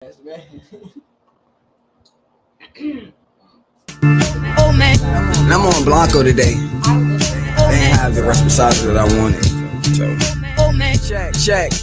Oh man. And I'm on Blanco today. They ain't have the responsability that I wanted. So, check.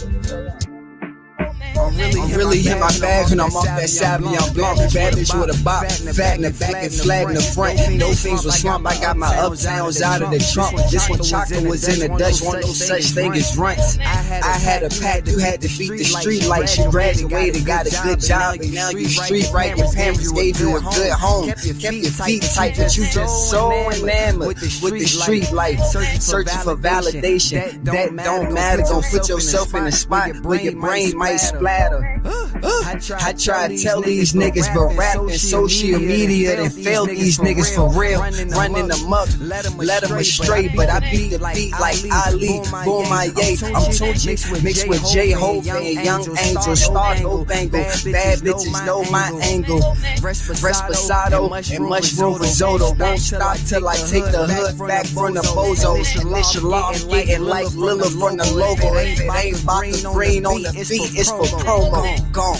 I'm really hit my bag when I'm off that Savion Blanc. Bad bitch with a bop, fat in the back and flat in the front. No things was slump, I got my uptowns out of the trunk. This one chocolate was in the Dutch, one no such thing as runts. I had a pack, you had to beat the street like you graduated, got a good job, and now you street right. Your parents gave you a good home, kept your feet tight, but you just so enamored with the street life. Searching for validation, that don't matter. Don't put yourself in a spot where your brain might splatter. I try to tell these niggas, but rap and social media done failed these niggas for real. Running them up, let them astray, but I beat the beat like Ali. Boom, my yay. I'm too mixed with J Hope and Young Angel. Star no bangle, bad bitches know my angle. Resposado and mushroom risotto. Won't stop till I take the hood back from the bozos. Initial law, getting like Lila from the logo. If it ain't about the green on the beat, it's for promo. Gone.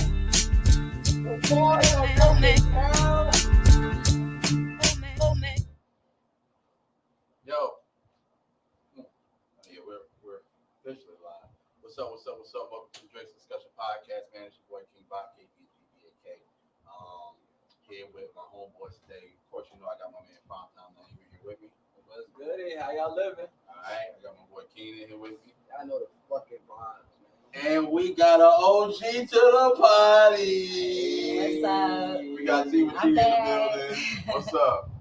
Yo. Yeah, we're officially live. What's up? Welcome to the Drinks Discussion podcast, man. It's your boy KvngBak, KvngBak. Here with my homeboys today. Of course, you know I got my man Primetime man here with me. What's good? How y'all living? All right, I got my boy Keenan here with me. I know the fucking vibes, man. And we got an OG to the party. What's up? We got T with T in the building. What's up?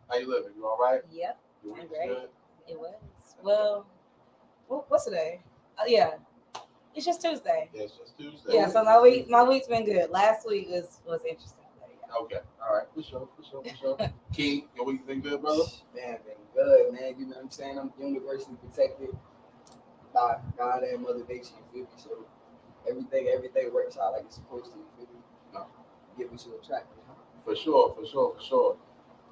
How you living? You all right? Yep. Your week I'm was great. good? It was. Well, what's today? Yeah. It's just Tuesday. Yeah, it's just Tuesday. Yeah, so my week's been good. Last week was interesting. Okay. All right. For sure. King, your week's been good, brother? Man, been good, man. You know what I'm saying? I'm universally protected by God and Mother Nature, you feel me? So everything works out like it's supposed to, you feel me? No. Get me to attract me, huh? For sure.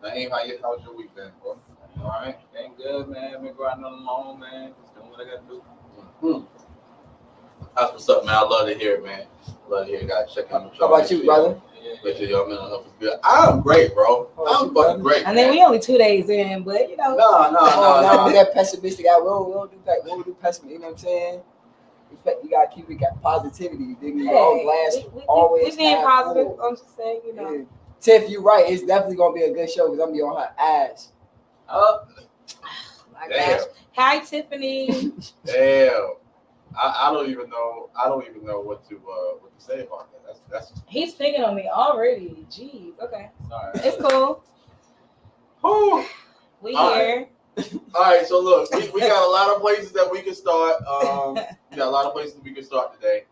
Now, Aim, how's your week been, bro? All right. Been good, man. Been grinding on the lawn, man. Just doing what I gotta do. Mm-hmm. That's what's up, man. I love to hear it, man. Love to hear it. Gotta check out the How about you, brother? Make sure y'all mental health is good. I'm great, bro. I'm fucking great. I mean, we only 2 days in, but you know. No. I'm that pessimistic. We don't do pessimism. You know what I'm saying? You gotta keep it positivity. You dig me? All glass, always. We being positive. Full. I'm just saying, you know. Yeah. Tiff, you right. It's definitely gonna be a good show because I'm gonna be on her ass. My gosh. Hi, Tiffany. Damn. I don't even know what to say about that. That's He's picking on me already. Jeez. Okay. all right. It's cool. Whew. We All here. All right, so look, we got a lot of places that we can start. We got a lot of places we can start today.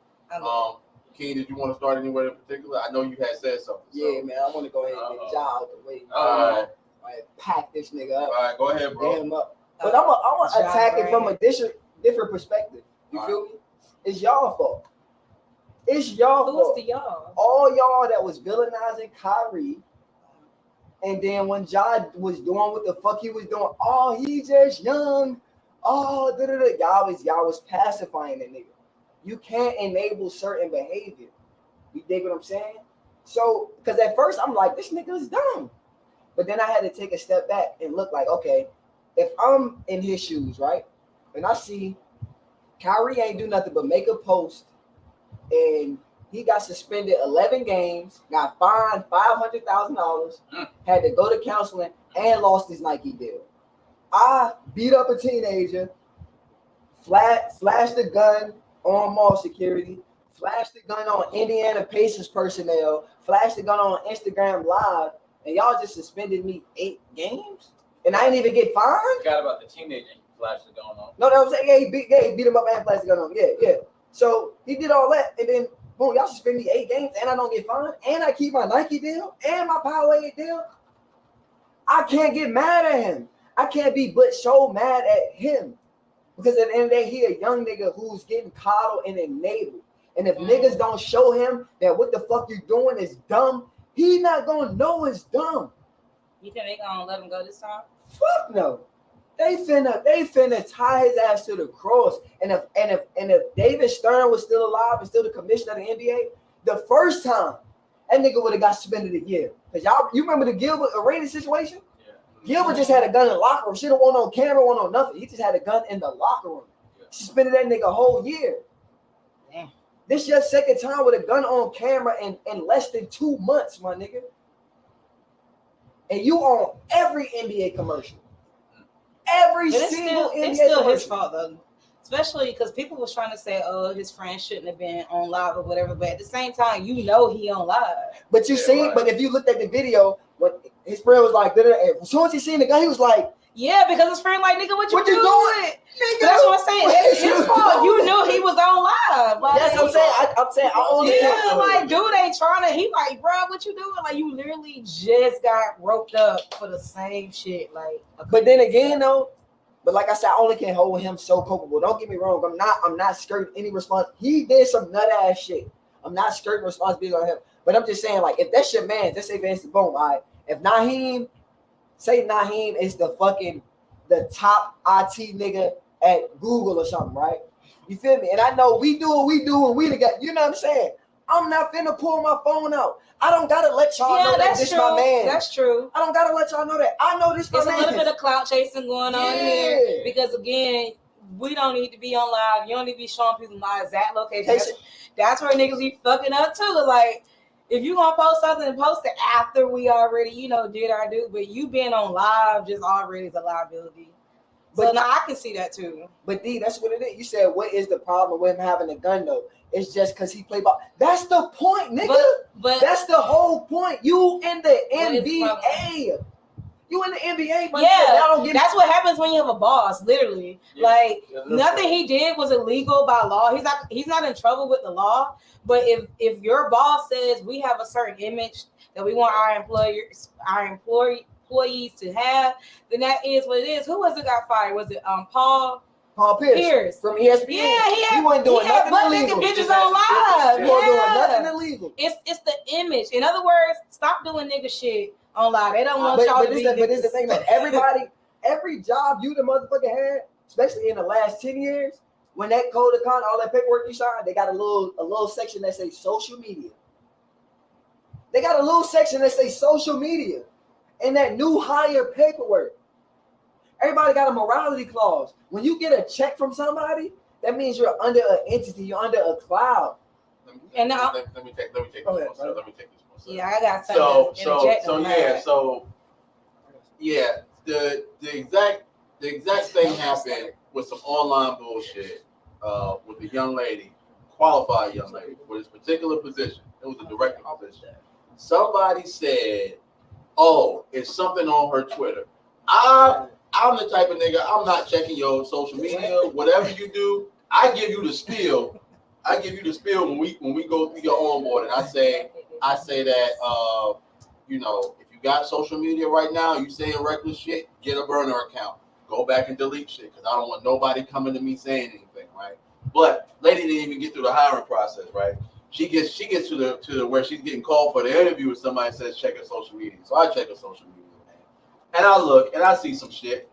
Keen, did you want to start anywhere in particular? I know you had said something. Yeah, man. I want to go ahead and get Ja out the way. All right. Pack this nigga up. All right, go ahead, bro. Damn up. But I'm gonna attack it from a different perspective. You feel me? It's y'all fault. It's y'all fault. Who's the y'all? All y'all that was villainizing Kyrie, and then when Ja was doing what the fuck he was doing, oh, he just young. Oh, y'all was pacifying the nigga. You can't enable certain behavior. You dig what I'm saying? So, because at first I'm like, this nigga is dumb. But then I had to take a step back and look like, okay, if I'm in his shoes, right? And I see Kyrie ain't do nothing but make a post, and he got suspended 11 games, got fined $500,000, had to go to counseling, and lost his Nike deal. I beat up a teenager, flashed the gun on mall security, flashed the gun on Indiana Pacers personnel, flashed the gun on Instagram Live, and y'all just suspended me 8 games? And I didn't even get fined? Forgot about the teenager you flashed the gun on. No, that was saying, yeah, he beat him up and flashed the gun on him. Yeah. So he did all that, and then boom, y'all suspend me 8 games, and I don't get fined, and I keep my Nike deal and my Power deal. I can't get mad at him. I can't be but so mad at him. Because at the end of the day, he a young nigga who's getting coddled and enabled. And if niggas don't show him that what the fuck you doing is dumb, he not gonna know it's dumb. You think they gonna let him go this time? Fuck no. They finna tie his ass to the cross. And if David Stern was still alive and still the commissioner of the NBA, the first time, that nigga would have got suspended a year. Cause you remember the Gilbert Arenas situation? Yeah. Gilbert just had a gun in the locker room. Shit don't want no camera, want no nothing. He just had a gun in the locker room. Suspended that nigga a whole year. Damn. This your second time with a gun on camera in less than 2 months, my nigga. And you on every NBA commercial. Every single NBA it's still commercial. his fault though. Especially because people was trying to say, oh, his friend shouldn't have been on live or whatever. But at the same time, you know he on live. But you see, right. but if you looked at the video, what his friend was like, as soon as he seen the gun, he was like, yeah, because his friend like, nigga, what you doing? Nigga, That's what I'm saying. It's his fault. You knew he was on live. Like, that's what I'm saying. I'm saying I only like, dude ain't trying to. He like, bro, what you doing? Like, you literally just got roped up for the same shit. Like, but then again, though, but like I said, I only can hold him so culpable. Don't get me wrong. I'm not skirting any response. He did some nut ass shit. I'm not skirting responsibility on him. But I'm just saying, like, if that's your man, just say for instance, boom, all right. If Naheem is the top IT nigga at Google or something, right? You feel me? And I know we do what we do and we together. You know what I'm saying? I'm not finna pull my phone out. I don't gotta let y'all know that this my man. That's true. I don't gotta let y'all know that. I know this my It's man. a little bit of clout chasing going on here because again, we don't need to be on live. You don't need to be showing people my exact location. That's where niggas be fucking up too. Like, if you gonna post something and post it after we already, did our due, but you being on live just already is a liability. But so now I can see that too. But D, that's what it is. You said, what is the problem with him having a gun though? It's just because he played ball. That's the point, nigga. But that's the whole point. You in the NBA. You in the NBA, but that's what happens when you have a boss, literally. Yeah. Like, nothing he did was illegal by law. He's not in trouble with the law. But if your boss says we have a certain image that we want our employees to have, then that is what it is. Who was it got fired? Was it Paul Pierce from ESPN? Yeah, he wasn't doing nothing illegal. Bitches on live. He wasn't doing nothing illegal. It's the image. In other words, stop doing nigga shit on live. They don't want y'all to be. But this is the thing that every job you the motherfucker had, especially in the last 10 years, when that code of conduct, all that paperwork you signed, they got a little section that say social media. They got a little section that say social media in that new hire paperwork. Everybody got a morality clause. When you get a check from somebody, that means you're under an entity, you're under a cloud. Let me take this one. Yeah, I got something. The exact thing happened with some online bullshit with a young lady, qualified young lady for this particular position. It was a director position. Somebody said, "Oh, it's something on her Twitter." I'm the type of nigga, I'm not checking your social media. Whatever you do, I give you the spiel. When we go through your onboarding. I say that if you got social media right now, you saying reckless shit, get a burner account. Go back and delete shit because I don't want nobody coming to me saying anything, right? But lady didn't even get through the hiring process, right? She gets to the where she's getting called for the interview and somebody says check her social media. So I check her social media. And I look and I see some shit,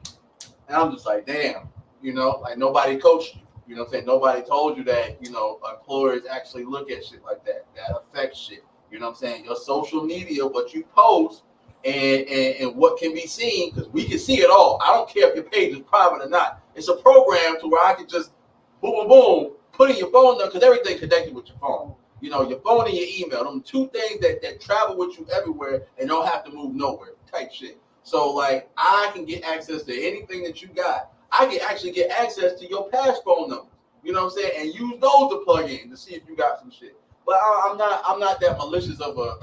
and I'm just like, damn, like nobody coached you. You know what I'm saying? Nobody told you that, employers actually look at shit like that. That affects shit. You know what I'm saying? Your social media, what you post, and what can be seen, because we can see it all. I don't care if your page is private or not. It's a program to where I can just boom, boom, boom, put in your phone number, because everything connected with your phone. Your phone and your email, them two things that travel with you everywhere and don't have to move nowhere type shit. So, like, I can get access to anything that you got. I can actually get access to your past phone numbers. You know what I'm saying? And use those to plug in to see if you got some shit. But I'm not that malicious of a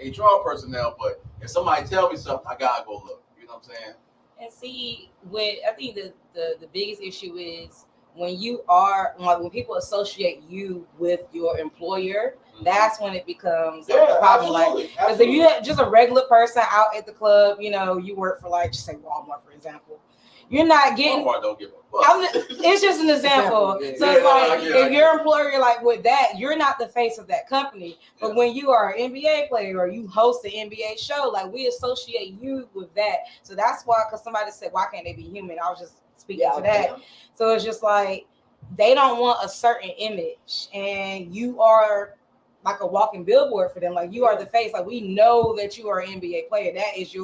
HR personnel. But if somebody tell me something, I gotta go look. You know what I'm saying? And see, I think the biggest issue is when people associate you with your employer. That's when it becomes a problem. Like, because if you're just a regular person out at the club, you work for, like, just say Walmart, for example, you're not getting. Walmart don't give a fuck. It's just an example. So it's like if your employer, like with that, you're not the face of that company. But when you are an NBA player or you host an NBA show, like, we associate you with that. So that's why, because somebody said, why can't they be human? I was just speaking to that. So it's just like they don't want a certain image, and you are like a walking billboard for them. Like you are the face. Like we know that you are an NBA player. That is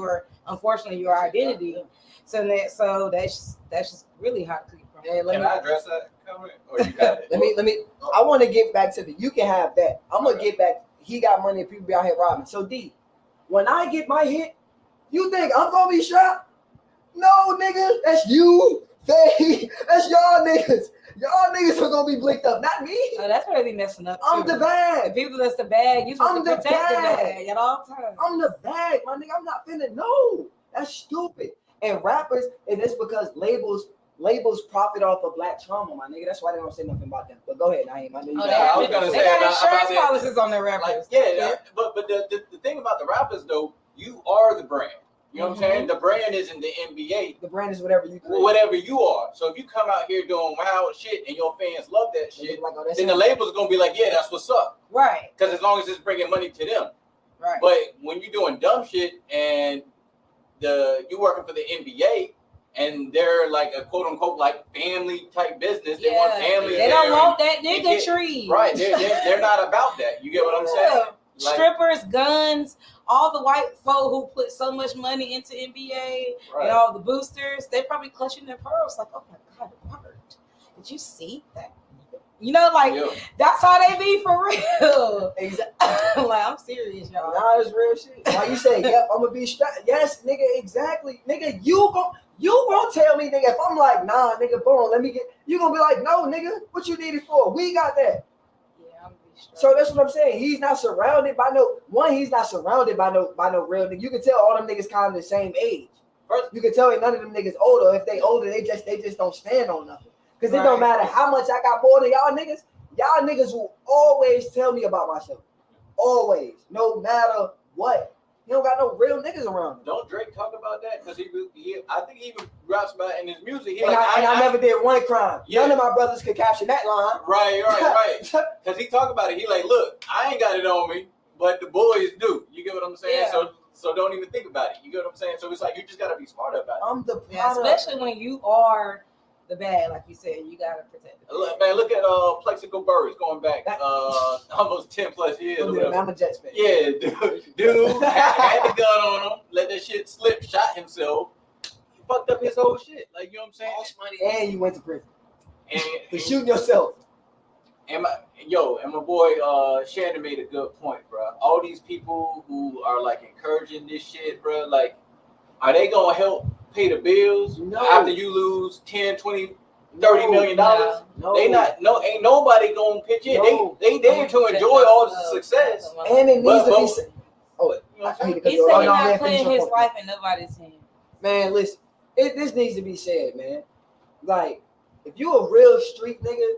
unfortunately your identity. So that's just really hot. Can I address that comment? Or you got it? let me. I want to get back to you can have that. I'm gonna get back. He got money and people be out here robbing. So D, when I get my hit, you think I'm gonna be shot? No, nigga, that's you. That's y'all niggas. Y'all niggas are gonna be blinked up, not me. Oh, that's where they be messing up. I'm the bag. The people that's the bag, you supposed to protect the bag at all times. I'm the bag, my nigga. I'm not finna. No, that's stupid. And rappers, and it's because labels profit off of black trauma, my nigga. That's why they don't say nothing about them. But go ahead, Naeem. I know you I was gonna say they got about insurance policies on their rappers. Like, but the thing about the rappers though, you are the brand. You know what I'm saying? The brand isn't the NBA. The brand is whatever you create. Whatever you are. So if you come out here doing wild shit and your fans love that shit, like, then the label's gonna be like, yeah, that's what's up. Right. Because as long as it's bringing money to them. Right. But when you're doing dumb shit and you working for the NBA and they're like a quote unquote like family type business, they want family. They don't want that nigga tree. Right. They're not about that. You get what I'm saying? Like, strippers, guns, all the white folk who put so much money into NBA and all the boosters, they probably clutching their pearls like, oh my God, Robert, did you see that? You know, like that's how they be for real. Exactly. Like I'm serious, y'all. Nah, it's real shit. Why you say, yep, I'm gonna be strapped? Yes, nigga, exactly. Nigga, you gonna tell me, nigga, if I'm like, nah, nigga, boom, you gonna be like, no, nigga, what you need it for? We got that. So that's what I'm saying. He's not surrounded by no real nigga. You can tell all them niggas kind of the same age. First, you can tell none of them niggas older. If they older, they just don't stand on nothing. Because it don't matter how much I got more than y'all niggas. Y'all niggas will always tell me about myself. Always, no matter what. He don't got no real niggas around him. Don't Drake talk about that? Because I think he even raps about it in his music. I never did one crime. Yeah. None of my brothers could capture that line. Right. Because he talk about it. He like, look, I ain't got it on me, but the boys do. You get what I'm saying? Yeah. So don't even think about it. You get what I'm saying? So it's like you just gotta be smart about it. Especially when you are the bad, like you said, you gotta protect it. Man, look at Plexico Birds going back almost 10 plus years. I'm a Jets fan. Yeah, dude had the gun on him, let that shit slip, shot himself. He fucked up his whole shit. Like, you know what I'm saying? Lost money and you went to prison. And for shooting yourself. And my boy Shannon made a good point, bro. All these people who are like encouraging this shit, bro, like, are they gonna help pay the bills after you lose 10, 20, $30 million? No. They not. No, ain't nobody gonna pitch in. They there to enjoy all the success. And it needs to be said. He said he's not putting his life in nobody's hands. Man, listen, this needs to be said, man. Like, if you a real street nigga,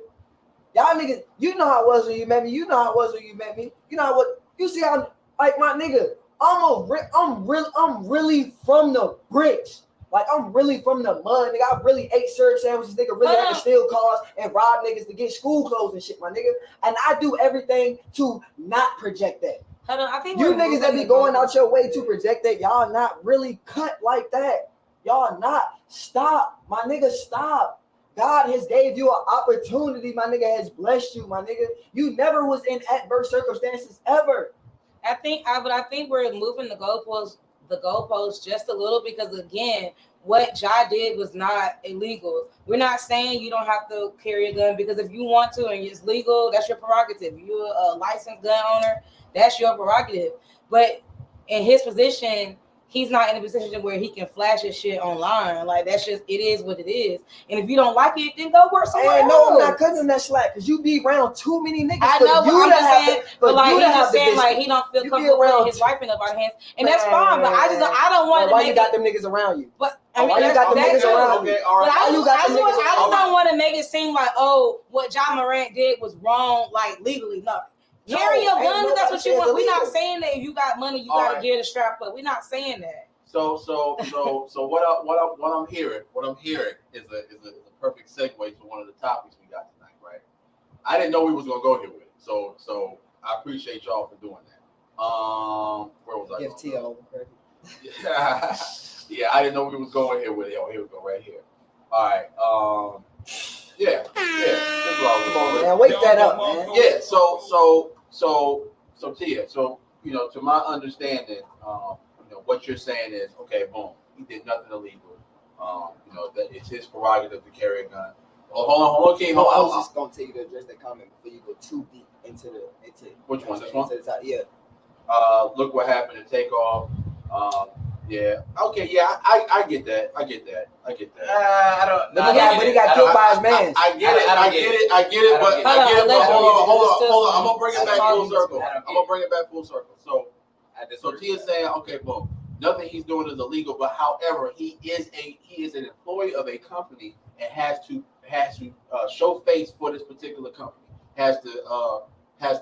y'all niggas, you know how it was when you met me. You know how it was when you met me. You know what? You see how, like, my nigga, I'm really from the bricks. Like, I'm really from the mud, nigga. I really ate syrup sandwiches, nigga. Really had to steal cars and rob niggas to get school clothes and shit, my nigga. And I do everything to not project that. Hold on, I think you niggas that be going out your way to project that, y'all not really cut like that. Y'all not. Stop, my nigga, stop. God has gave you an opportunity, my nigga, has blessed you, my nigga. You never was in adverse circumstances ever. I think we're moving the goalposts just a little because again, what Ja did was not illegal. We're not saying you don't have to carry a gun because if you want to and it's legal, that's your prerogative. You're a licensed gun owner, that's your prerogative. But in his position, he's not in a position where he can flash his shit online. Like, that's just, it is what it is. And if you don't like it, then go work somewhere else. No, I'm not cutting him that slack because you be around too many niggas. I know, but I'm just saying, but like, he's just saying, like, he don't feel comfortable putting his life in nobody's hands. And that's fine, but I don't want to make you got them niggas around you? But I mean, you got them niggas around you. But I don't want to make it seem like, oh, what Ja Morant did was wrong, like, legally. No. Carry your gun if that's what you want. We're not saying that if you got money, you got to get a strap up. We're not saying that. So what I'm hearing is a perfect segue to one of the topics we got tonight, right? I didn't know we was gonna go here with it, so I appreciate y'all for doing that. Where was I? Give T.O. Yeah, I didn't know we was going here with it. Oh, here we go, right here. All right. Yeah. This is what I was going with. Man, wake that up, man. Yeah. So So Tia, so to my understanding, what you're saying is, okay, boom, he did nothing illegal. That it's his prerogative to carry a gun. Oh, hold on, King. No, I was just gonna tell you to address that comment before you go too deep into which one? This one? Yeah. Look what happened to Takeoff. Yeah. Okay. Yeah. I get that. I get that. I don't. But he got killed by his man. I get it. I get it. But hold on. I'm gonna bring it back full circle. So Tia's saying, okay, boom. Nothing he's doing is illegal, but however, he is an employee of a company and has to show face for this particular company. Has to abide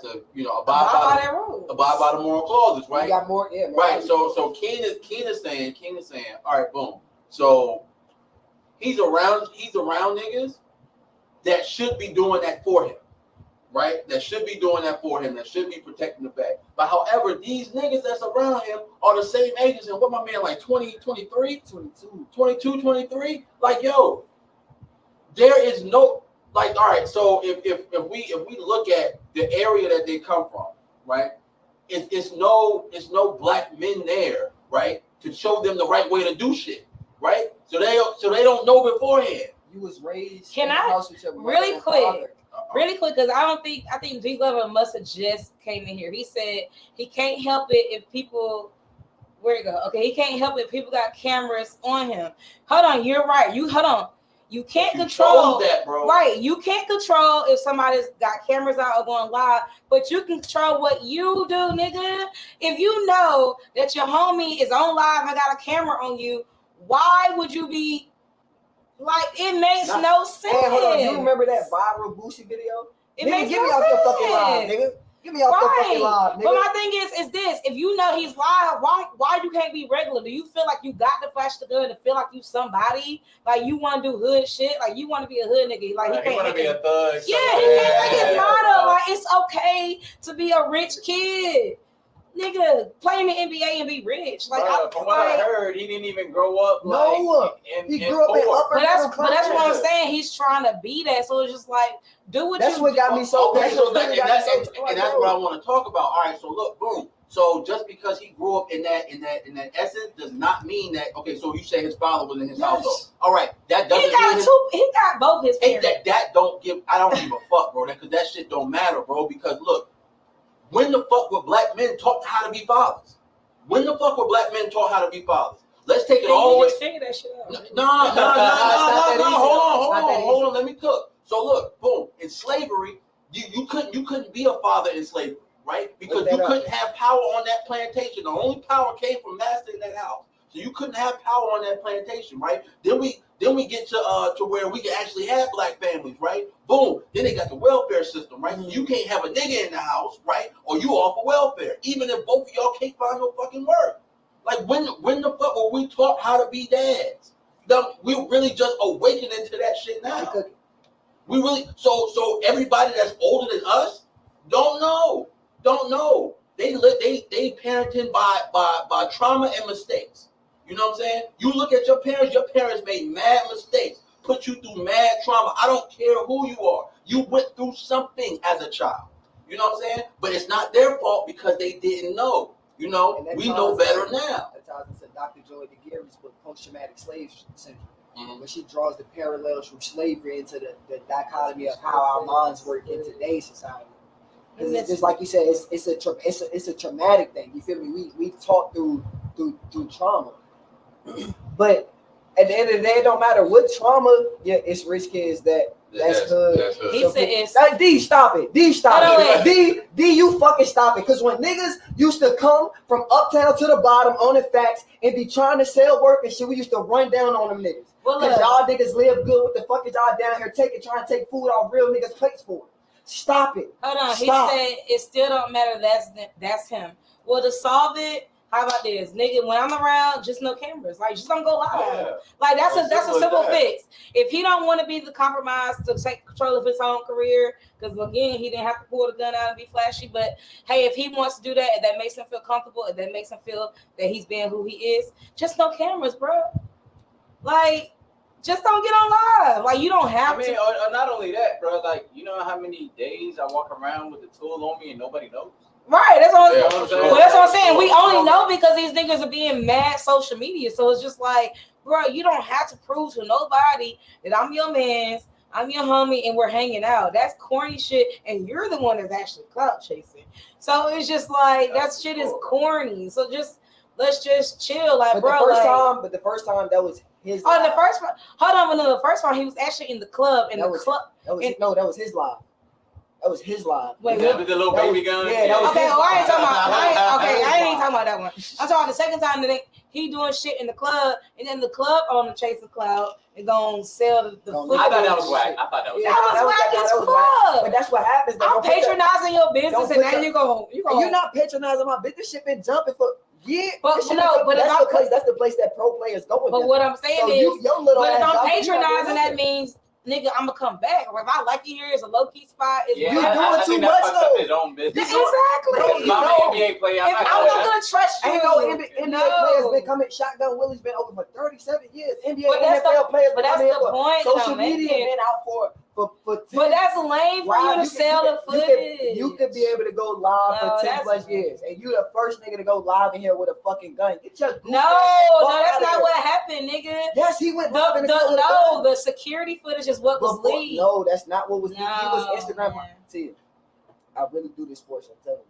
by the moral clauses, right? You got more, yeah. Right. So King is saying, all right, boom. So he's around niggas that should be doing that for him. Right? That should be doing that for him. That should be protecting the back. But however, these niggas that's around him are the same ages. And what my man, like 20, 23, 22, 23? Like, yo, there is no, like, all right, so if we look at the area that they come from, right? It's no black men there, right? To show them the right way to do shit, right? So they don't know beforehand. You was raised in the house with your really quick? father. Really quick, because I think D Glover must have just came in here. He said he can't help it if people, where you go? Okay, he can't help it if people got cameras on him. Hold on, you're right. Hold on. You can't control that, bro. Right. You can't control if somebody's got cameras out or going live, but you can control what you do, nigga. If you know that your homie is on live and got a camera on you, why would you be like, it makes no sense. Hey, hold on. You remember that viral Boosie video? It nigga, makes give no me off sense. your fucking live, nigga. Give me off your fucking live, nigga. But my thing is this: if you know he's live, why you can't be regular? Do you feel like you got to flash the gun to feel like you somebody? Like you want to do hood shit? Like you want to be a hood nigga? Like he want to be a thug? Yeah, he can't make his motto. Like it's okay to be a rich kid. Nigga, play in the NBA and be rich. Like, from what I heard, he didn't even grow up. He grew up in upper middle class. But that's what I'm saying. He's trying to be that. So it's just like, do what that's what got me so. Okay, so that's what I want to talk about. All right, so look, boom. So just because he grew up in that essence does not mean that. Okay, so you say his father was in his household. All right, that doesn't mean he got both his parents. I don't give a fuck, bro. Because that shit don't matter, bro. Because look. When the fuck were black men taught how to be fathers? When the fuck were black men taught how to be fathers? Let's take it all the way. Figure that shit out. No. Hold on. Let me cook. So look, boom. In slavery, you couldn't be a father in slavery, right? Because you couldn't have power on that plantation. The only power came from master in that house. So you couldn't have power on that plantation, right? Then we get to where we can actually have black families, right? Boom. Then they got the welfare system, right? Mm-hmm. You can't have a nigga in the house, right? Or you off of welfare, even if both of y'all can't find no fucking work. Like when the fuck were we taught how to be dads? We're really just awakening to that shit now. We really so everybody that's older than us don't know. They parenting by trauma and mistakes. You know what I'm saying? You look at your parents made mad mistakes, put you through mad trauma. I don't care who you are. You went through something as a child. You know what I'm saying? But it's not their fault because they didn't know. You know, we know better now. That ties into Dr. Joy DeGary's book, Post-Traumatic Slave Syndrome, where she draws the parallels from slavery into the dichotomy of how our minds work in today's society. Because it's just like you said, it's a traumatic thing. You feel me? We taught through trauma. But at the end of the day, it don't matter what trauma. Yeah, it's rich kids that's hood. He said it's D, stop it. D, you fucking stop it. Because when niggas used to come from uptown to the bottom on the facts and be trying to sell work and shit, we used to run down on them niggas. Because y'all niggas live good. What the fuck is y'all down here trying to take food off real niggas' plates for? Stop it. Hold on. Stop. He said it still don't matter. That's him. Well, to solve it, how about this, nigga? When I'm around, just no cameras. Like, just don't go live. Yeah. Like that's a simple fix. If he don't want to be the compromise to take control of his own career, because again, he didn't have to pull the gun out and be flashy. But hey, if he wants to do that, if that makes him feel comfortable, if that makes him feel that he's being who he is, just no cameras, bro. Like, just don't get on live. Like, you don't have to. Not only that, bro. Like, you know how many days I walk around with the tool on me and nobody knows. Right, that's what I'm Yeah, saying. Well, that's what I'm saying. We only know because these niggas are being mad social media. So it's just like, bro, you don't have to prove to nobody that I'm your man's, I'm your homie, and we're hanging out. That's corny shit, and you're the one that's actually clout chasing. So it's just like that shit is corny. So let's just chill, like, but bro. The first time that was his. Oh, the first one. Hold on, no, the first one he was actually in the club, and that was his live. That was his live. Wait, with the little baby gun. Yeah, that was okay. Well, I ain't talking about. I ain't his talking about that one. I'm talking about the second time that he doing shit in the club, and then the club on the chasing cloud and gonna sell the food. I thought that was whack. That was whack as fuck. But that's what happens. I'm patronizing your business, and then you're not patronizing my business. Shit been jumping for years. But that's the place that pro players go with. But what I'm saying is, but if I'm patronizing, that means, nigga, I'm gonna come back. Or if I like you here, it's a low key spot. You're doing too much though. His own business. Exactly. I'm an NBA player. I'm not gonna trust you. Ain't no NBA players been coming. Shotgun Willie's been open for 37 years. NBA NFL players been coming here for social media been out for 10. But that's lame for you to sell the footage. You could be able to go live for 10 plus years, and you the first nigga to go live in here with a fucking gun. Get your no, that's not what happened, nigga. Yes, he went. The security footage is what was leaked. No, that's not what was leaked. He was Instagram. See, I really do this sports. I'm telling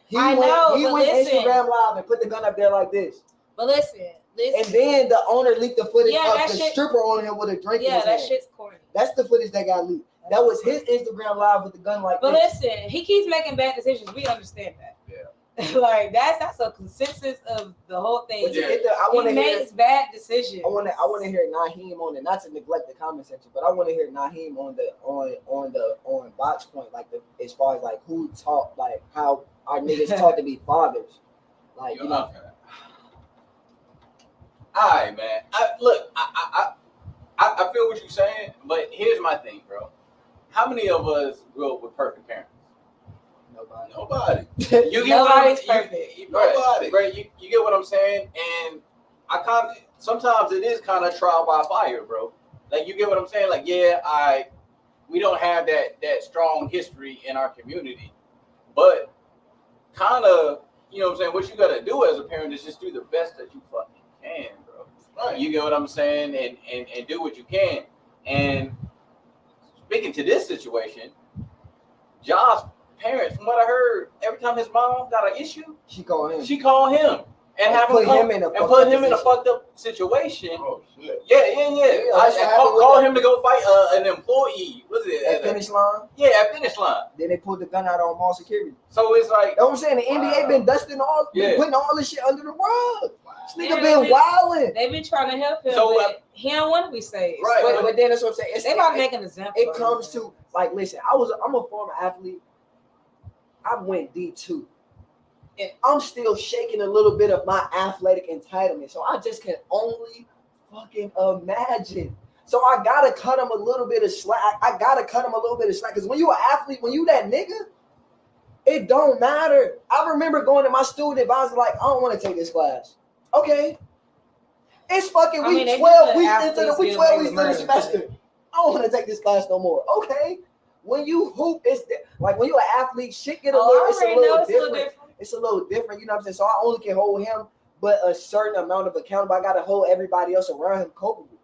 you. He went Instagram live and put the gun up there like this. But listen. And then the owner leaked the footage of the stripper on him with a drink in his hand. Yeah, that shit's corny. That's the footage that got leaked. That was his Instagram live with the gun like but this. But listen, he keeps making bad decisions. We understand that. Yeah. Like that's a consensus of the whole thing. He makes bad decisions. I want to hear Naheem on it, not to neglect the comment section, but I want to hear Naheem on Bak's point, like as far as like who taught, like how our niggas taught to be fathers, like you know. All right, man. I feel what you're saying, but here's my thing, bro. How many of us grew up with perfect parents? Nobody. You get Nobody's perfect. Nobody. Right. You get what I'm saying? And sometimes it is kind of trial by fire, bro. Like you get what I'm saying? Like, we don't have that strong history in our community, but kind of, you know what I'm saying? What you got to do as a parent is just do the best that you fucking can, bro. Right. You get what I'm saying? And do what you can. And speaking to this situation, Josh's parents, from what I heard, every time his mom got an issue, she called him and have put him in a fucked up situation. Oh shit. Yeah. I called him to go fight an employee. Was it at Finish Line? Yeah, at Finish Line. Then they pulled the gun out on mall security. So it's like, you know what I'm saying? The NBA been dusting putting all this shit under the rug. This nigga been wilding. They've been trying to help him, so, but he don't want to be saved. Right, but then that's what I'm saying. They about to make an example. It comes to like, listen, I'm a former athlete. I went D2. And I'm still shaking a little bit of my athletic entitlement. So I just can only fucking imagine. So I gotta cut him a little bit of slack. Because when you an athlete, when you that nigga, it don't matter. I remember going to my student advisor like, I don't want to take this class. Okay. It's fucking week 12 weeks into the semester. I don't want to take this class no more. Okay. When you hoop, it's like when you're an athlete, shit get a little different. It's a little different, you know what I'm saying? So I only can hold him, but a certain amount of accountable. I gotta hold everybody else around him culpable.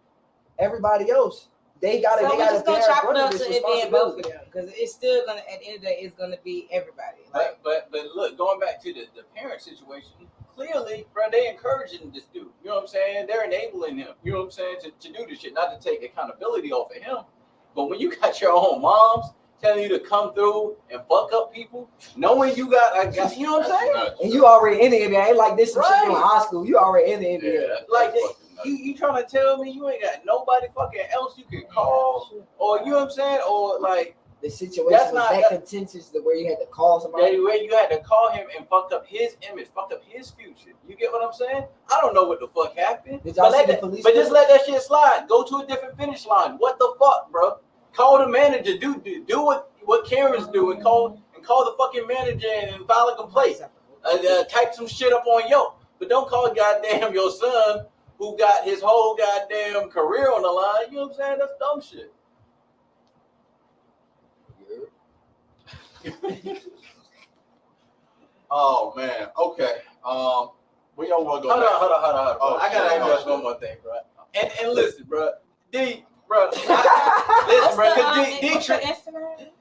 Everybody else, they gotta. So they gotta gonna chop it up to it being both of them, because it's still gonna, at the end of the day, it's gonna be everybody. Like, but look, going back to the parent situation, clearly, bro, they encouraging this dude. You know what I'm saying? They're enabling him. You know what I'm saying? To do this shit, not to take accountability off of him. But when you got your own moms telling you to come through and fuck up people, knowing you got, you know what I'm saying? And you already in the NBA. Ain't like this shit in high school. You already in the NBA. Yeah, like you trying to tell me you ain't got nobody fucking else you can call, or you know what I'm saying, or like the situation was that contentious to where you had to call somebody. Where you had to call him and fucked up his image, fucked up his future. You get what I'm saying? I don't know what the fuck happened. But just let that shit slide. Go to a different finish line. What the fuck, bro? Call the manager. Do what Karen's do and call the fucking manager and file a complaint. Type some shit up on Yelp. But don't call goddamn your son who got his whole goddamn career on the line. You know what I'm saying? That's dumb shit. Oh man. Okay. Where y'all want to go? Hold on. Oh, I gotta shit. ask one more thing, bro. And listen, bro. D, bro. Listen, What's bro. the, Cause what's D, the Instagram?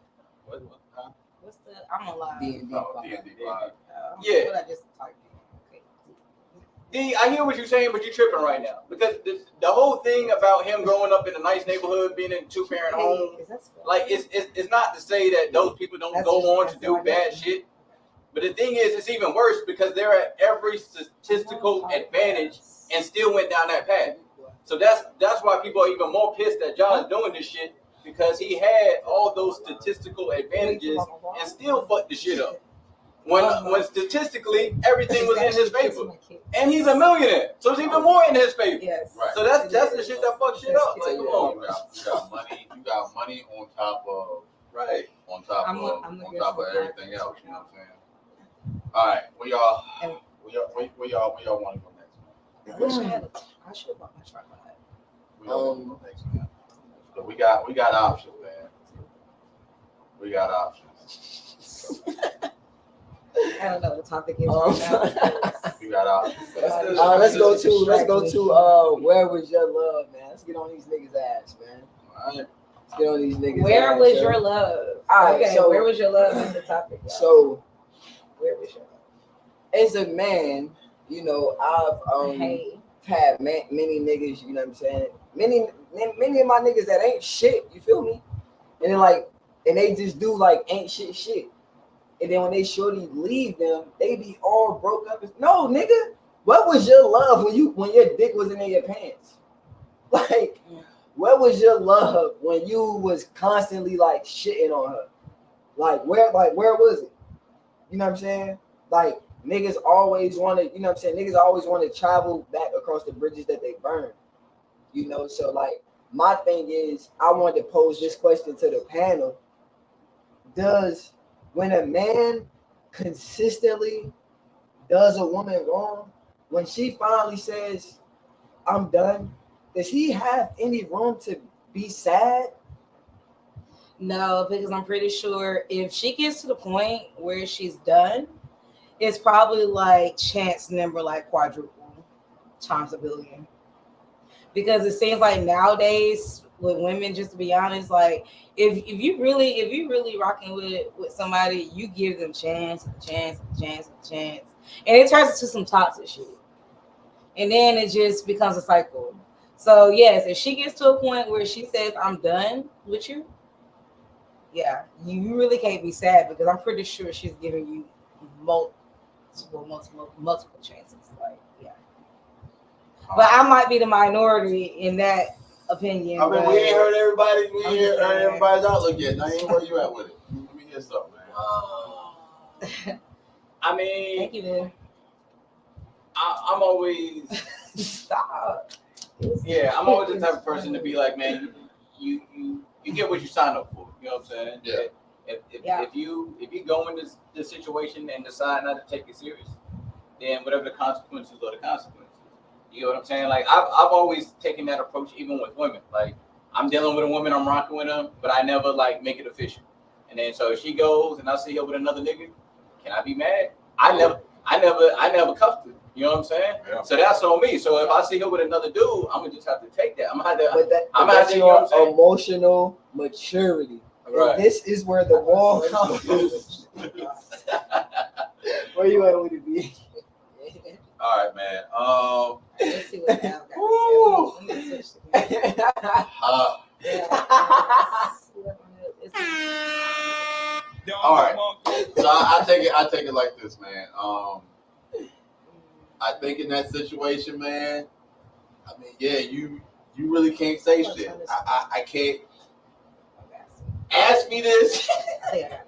What? Huh? What's the? I'm on live. D&D Oh, pod. D&D pod. Yeah. What I just typed in. Okay. D, I hear what you're saying, but you're tripping right now because the whole thing about him growing up in a nice neighborhood, being in a 2-parent home, Is that spelled? like it's not to say that those people don't go on to do bad shit. But the thing is, it's even worse because they're at every statistical advantage and still went down that path. So that's why people are even more pissed that John's doing this shit because he had all those statistical advantages and still fucked the shit up. When statistically everything was in his favor, and he's a millionaire, so it's even more in his favor. Yes. Right. So that's the shit that fucks shit up. Like, come on, You got money on top of on top of everything else. You know what I'm saying? All right, where y'all want to go next? I wish I had. I should have bought my tripod. We want to go next, man. So we got options, man. We got options. I don't know what the topic is. We got options. Let's go to where was your love, man? Let's get on these niggas' ass, man. All right. Let's get on these niggas' Where ass. was your love? All right, Okay, so where was your love is the topic. Y'all. So Where was your love? as a man, you know, I've had many niggas, you know what I'm saying? Many of my niggas that ain't shit, you feel me? And then and they just do ain't shit. And then when they shorty leave them, they be all broke up. No, nigga, what was your love when your dick wasn't in your pants? What was your love when you was constantly shitting on her? Where was it? You know what I'm saying? Niggas always want to, you know what I'm saying? Niggas always want to travel back across the bridges that they burned. You know, so my thing is, I wanted to pose this question to the panel. When a man consistently does a woman wrong, when she finally says, I'm done, does he have any room to be sad? No, because I'm pretty sure if she gets to the point where she's done, it's probably chance number quadruple times a billion. Because it seems like nowadays with women, just to be honest, if you really rocking with somebody, you give them chance, and it turns into some toxic shit, and then it just becomes a cycle. So yes, if she gets to a point where she says I'm done with you, yeah, you really can't be sad because I'm pretty sure she's giving you multiple chances. Yeah. But I might be the minority in that opinion. I mean, we ain't heard everybody. We ain't heard everybody's outlook yet. Now, where you at with it? Let me hear something, man. I mean, Thank you, man. I'm always Stop. Yeah, I'm always the type of person to be like, man, you get what you sign up for. You know what I'm saying? Yeah. If you go in this situation and decide not to take it serious, then whatever the consequences are, the consequences. You know what I'm saying? I've always taken that approach even with women. I'm dealing with a woman, I'm rocking with them, but I never make it official. And then so if she goes and I see her with another nigga, can I be mad? I never cuffed her. You know what I'm saying? Yeah. So that's on me. So if I see her with another dude, I'm gonna just have to take that. I'm gonna have to. You know what I'm saying? Emotional maturity. Right. And this is where the wall comes. Where you at with it, B? All right, man. Let's see what Al got to say. Let me all right. So I take it like this, man. I think in that situation, man, I mean, yeah, you really can't say shit. I can't. Ask me this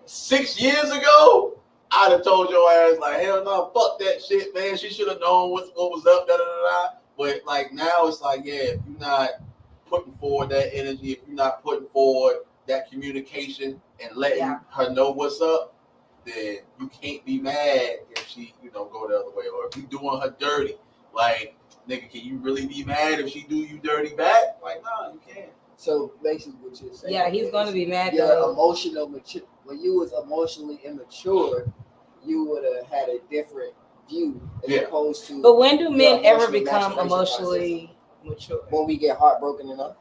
6 years ago, I'd have told your ass hell no, fuck that shit, man. She should have known what was up, da da da. But now it's yeah, if you're not putting forward that energy, if you're not putting forward that communication and letting her know what's up, then you can't be mad if she, go the other way, or if you doing her dirty. Nigga, can you really be mad if she do you dirty back? No, you can't. So basically, what you're saying? Yeah, he's gonna be mad. You're emotional mature. When you was emotionally immature, you would have had a different view as opposed to. But when do men ever emotional become maturation emotionally mature? process. When we get heartbroken enough.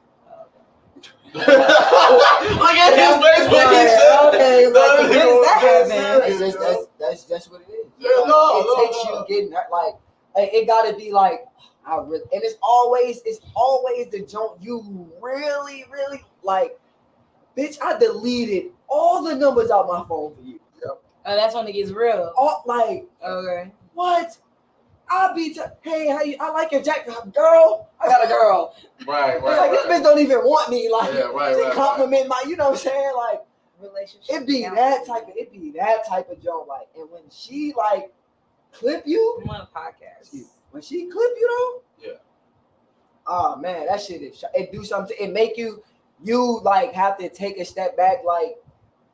Look at his face when he said. Okay, that that's just what it is. Yeah, Like, it takes you getting hurt. Like it gotta be like and it's always the junk you really like. Bitch, I deleted all the numbers out my phone for you. Oh, that's when it gets real. All like Okay. what? I'll be hey, how you? I like your jacket, girl. I got a girl. Right. Like this bitch don't even want me. Like right. compliment my, you know what I'm saying? Like Relationship. it be that type of joke. Like, and when she like clip you, I'm on a podcast. when she clip you though, yeah. Oh man, that shit it do something. It make you like have to take a step back. Like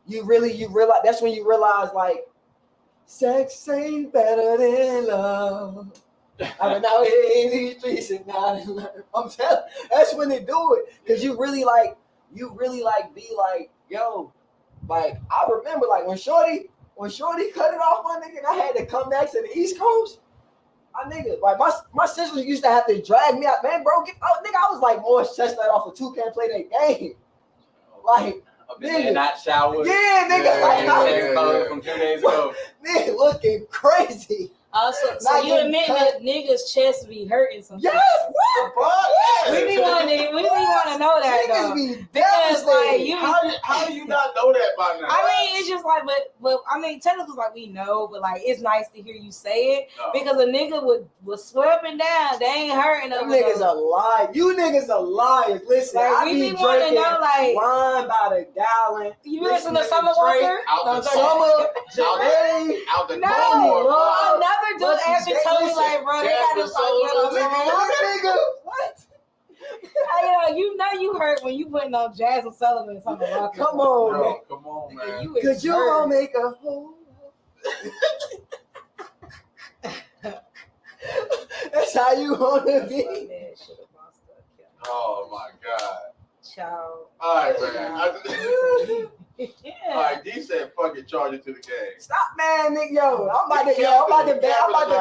you realize that's when you realize like sex ain't better than love. I've been out here in these streets and now I'm telling. That's when they do it because you really be like yo, like I remember like when Shorty cut it off my nigga and I had to come back to the East Coast. My nigga, like my sisters used to have to drag me out, man, bro. Nigga, I was like more stressed that off of 2 can't play that game. Like, nigga, not showered. Yeah, nigga. From 2 days ago. Nigga looking crazy. Also, so you admit that niggas' chest be hurting sometimes? Yes, what, bro? We be want to know that Niggas though. be Because like you, how do you not know that by now? I mean, it's just like, but I mean, technically, it's like we know, but like it's nice to hear you say it because a nigga would swear up and down they ain't hurting them. Niggas are liars. You niggas are liars. Listen, like, I we be be wanting to know like wine by the gallon. You listen to Summer Walker? Summer, Janae, out the no, another dude actually told me like, bro, they got this nigga. What? Hey, you know you hurt when you putting on Jasmine Sullivan and Summer Walker. Come on, Bro, man. come on, man. Cause you gonna make a hole. That's how you wanna be. Oh my God. Ciao. All right, man. Yeah. All right, D said, "Fuck it, charge it to the game." Stop, man, nigga. Yo, I'm about to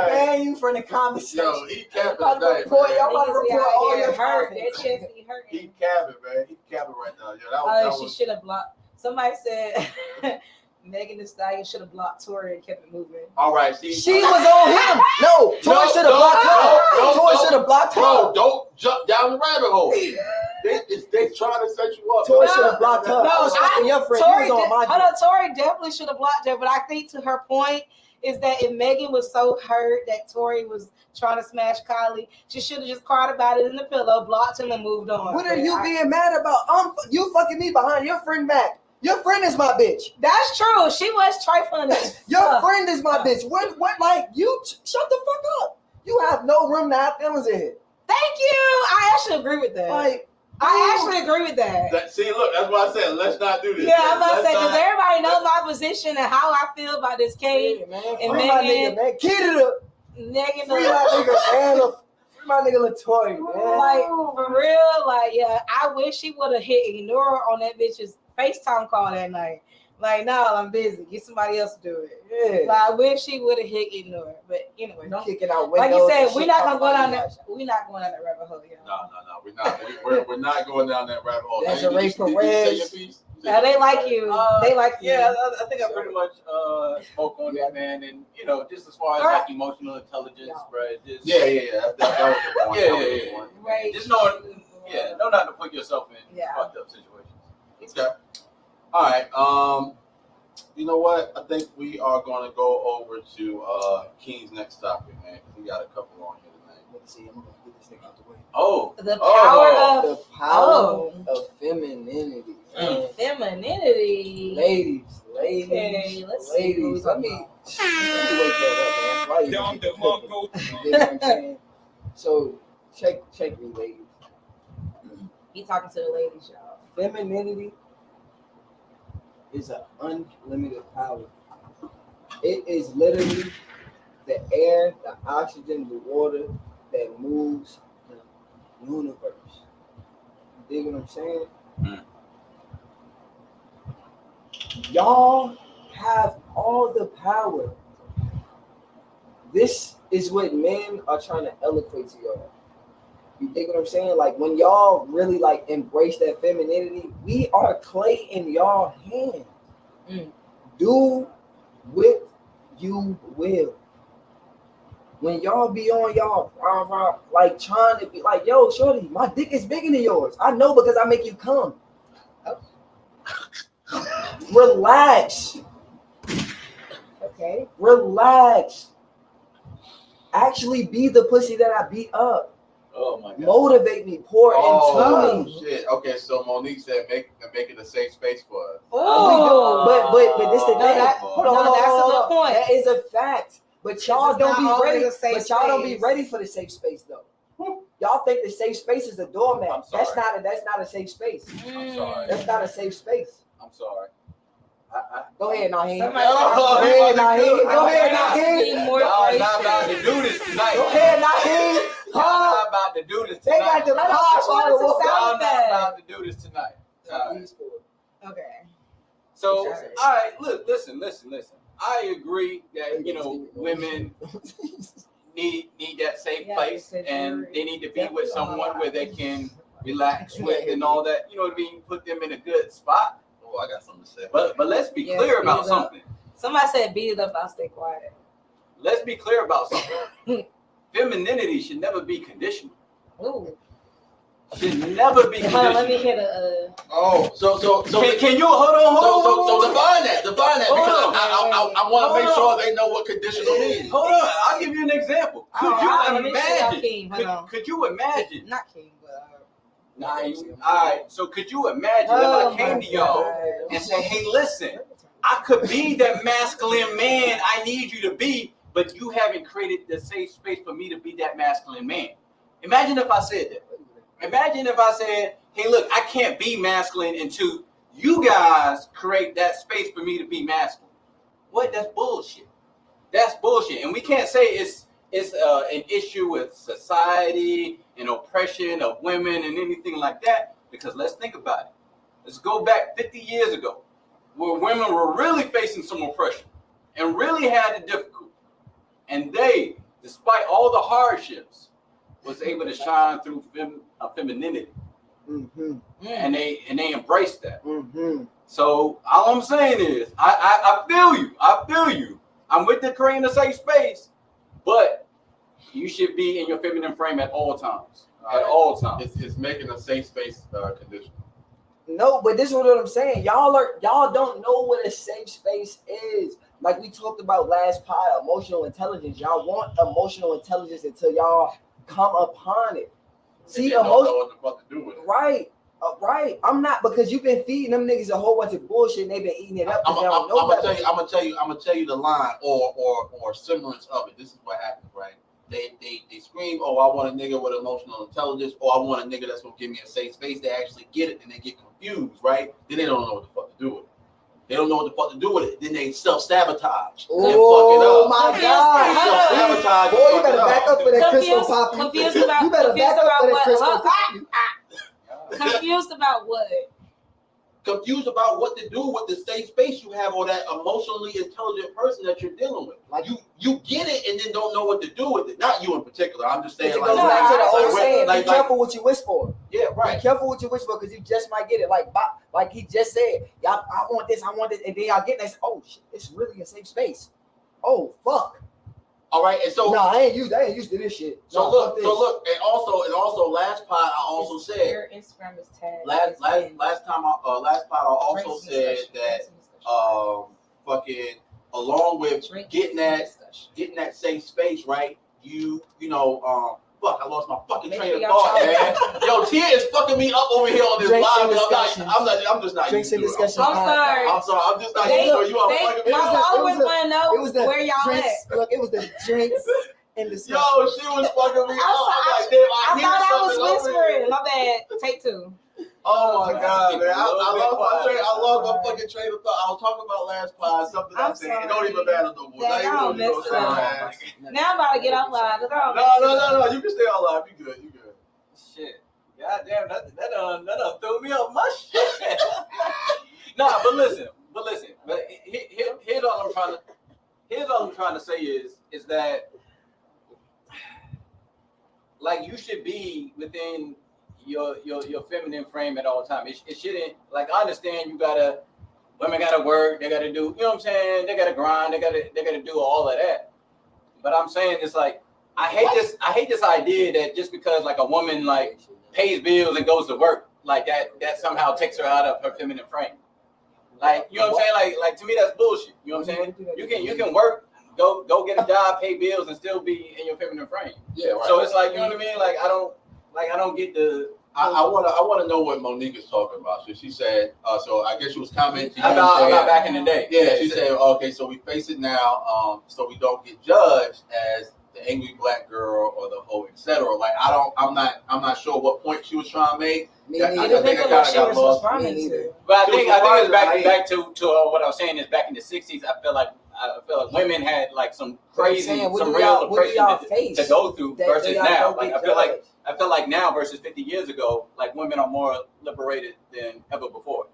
ban you from the conversation. Yo, he capping I'm about to report all your hurt. comments. That chest be hurting. He capping, man. He capping right now. Yo, that was She should have blocked. Somebody said Megan Thee Stallion should have blocked Tori and kept it moving. All right, see, she was on him. No, Tori should have blocked her. Tori should have blocked her. Bro, don't jump down the rabbit hole. They trying to set you up. Tori should have blocked her. I was fucking your friend. Tori, on my Tori definitely should have blocked her, but I think to her point is that if Megan was so hurt that Tori was trying to smash Kylie, she should have just cried about it in the pillow, blocked him, and moved on. What are you being mad about? You fucking me behind your friend back. Your friend is my bitch. That's true. She was trifling. Your friend is my bitch. What? Like you? Shut the fuck up. You have no room to have feelings in here. Thank you. I actually agree with that. Like. I actually agree with that. See, look, that's why I said let's not do this. Yeah, I'm about to say because everybody knows my position and how I feel about this case. Yeah, man. And free my nigga, man. Kid it up. Megan, free my nigga, man. Free my nigga Latoya, man. Like for real, like yeah. I wish she would have hit ignore on that bitch's FaceTime call that night. Like, no, I'm busy. Get somebody else to do it. Yeah. Like, I wish she would have hit ignore. But anyway, don't kicking out like you said, we're not gonna go down that. We're not going down that rabbit hole. Yeah. No, we're not. We're not going down that rabbit hole. That's a race for Reds. Now they like you. They like you. Yeah, I think I pretty much spoke on that, man. And you know, just as far as like emotional intelligence, bro. Just yeah. That was the point. Yeah. Right. Just knowing, know not to put yourself in fucked up situations. Okay. All right. You know what? I think we are going to go over to King's next topic, man. We got a couple on here tonight. Let's see. I'm gonna get this thing out the way. The power of femininity. Femininity. Ladies. Okay, let's see. Let me wake that up, man. You know what I'm saying? So check me, ladies. He talking to the ladies, y'all. Femininity is an unlimited power. It is literally the air, the oxygen, the water that moves the universe. You dig what I'm saying? Y'all have all the power this is what men are trying to eloquate to y'all. You think what I'm saying? Like when y'all really like embrace that femininity, we are clay in y'all hands. Do what you will. When y'all be on y'all rah, like trying to be like, yo, shorty, my dick is bigger than yours. I know because I make you come. Relax. Okay. Relax. Actually be the pussy that I beat up. Oh my God. Motivate me, pour into me. Shit. Okay, so Monique said make it a safe space for us. But this the thing. Hold on, that's a good point. That is a fact. But y'all don't be ready. But y'all don't be space. ready for the safe space though. Y'all think the safe space is a doormat. That's not a safe space. I'm sorry. That's not a safe space. I'm sorry. Go ahead, Naheem. Somebody- Go ahead, Naheem. Go ahead, Naheem. More Y'all not about to do this tonight. Go ahead, Naheem. Y'all not about to do this They got tonight. the Let us posh want on us the to wall. sound- Y'all not about to do this tonight. All right. Okay. So, Sure. all right, look, listen. I agree that, you know, women need that safe place, and they need to be with someone where they can relax with and all that. You know what I mean? Put them in a good spot. Oh, I got something to say. But let's be Yes, clear beat about it up. something. Somebody said beat it up, I'll stay quiet. Let's be clear about something. Femininity should never be conditional. Ooh. Should never be Come on, let me conditional. hit a Oh, so Can you hold on? So define that Hold because on. I want to Hold make sure on. they know what conditional means. Hold on, I'll give you an example. Could let you me see y'all imagine? King. Hold on. Could you imagine? not King, but Nah, all right. So could you imagine if I came to y'all God. and said, "Hey, listen, I could be that masculine man I need you to be, but you haven't created the safe space for me to be that masculine man." Imagine if I said that. Imagine if I said, "Hey, look, I can't be masculine until you guys create that space for me to be masculine." What? That's bullshit. That's bullshit, and we can't say it's an issue with society and oppression of women and anything like that, because let's think about it. Let's go back 50 years ago, where women were really facing some oppression and really had it difficult, and they, despite all the hardships, was able to shine through femininity, and they embraced that. So all I'm saying is, I feel you. I'm with the creating a safe space, but you should be in your feminine frame at all times. At all times. It's making a safe space conditional. No, but this is what I'm saying. Y'all don't know what a safe space is. Like we talked about last pod, emotional intelligence. Y'all want emotional intelligence until y'all come upon it. See, don't know what the fuck to do with it. Right. Right. I'm not, because you've been feeding them niggas a whole bunch of bullshit and they've been eating it up. I'm gonna tell you the line or semblance of it. This is what happens, right? They scream, "Oh, I want a nigga with emotional intelligence," or "I want a nigga that's gonna give me a safe space." They actually get it and they get confused, right? Then they don't know what the fuck to do with it. They don't know what the fuck to do with it. Then they self-sabotage and fuck it up. Oh my God. Self-sabotage. Boy, you better back up for that crystal pop. Confused about You better back up for that crystal pop. Confused about what? Confused about what to do with the safe space you have, or that emotionally intelligent person that you're dealing with. Like you get it and then don't know what to do with it. Not you in particular. I'm just saying. It goes back to the old saying, be careful what you wish for. Yeah, right. Be careful what you wish for, because you just might get it. Like he just said, y'all, I want this, and then y'all get that. Oh shit, it's really a safe space. Oh fuck. All right, and so I ain't used to this shit. So look, and also last pod I also said Your Instagram is tagged. last pod I also said that fucking along with getting that safe space, right? You know, fuck, I lost my fucking train of thought, man. Yo, Tia is fucking me up over here on this live. I'm just not used to it. DrinksNDiscussion. I'm sorry. I'm just not used to it. You are fucking me My up. followers want to know where y'all drinks, at. Look, it was the drinks and the Yo, she was fucking me up. I thought I was whispering. My bad. Take two. Oh my God, man! I lost my fucking train of thought. I was talking about last pod, something I said. It don't even matter no more. Now you know what I'm saying. Now I'm about to get off live. No. You can stay on live. You good. Shit. God damn, that done threw me up my shit. Nah, but listen. Here's all I'm trying to say is that like you should be within your feminine frame at all times. It shouldn't, like, I understand women gotta work, they gotta do, you know what I'm saying? They gotta grind, they gotta do all of that. But I'm saying it's like, I hate this idea that just because like a woman like pays bills and goes to work, like that somehow takes her out of her feminine frame. Like, you know what I'm saying? Like to me that's bullshit. You know what I'm saying? You can work, go get a job, pay bills, and still be in your feminine frame. Yeah, right. So it's like, you know what I mean? Like I don't get the. I want to know what Monique is talking about. So she said, so I guess she was commenting about back in the day. Yeah, she said, okay, so we face it now, so we don't get judged as the angry black girl or the hoe, etc. Like I'm not sure what point she was trying to make. But I think it's back to what I was saying is back in the 60s. I feel like women had like some crazy, some real oppression to go through versus now. Like I feel like now versus 50 years ago, like women are more liberated than ever before.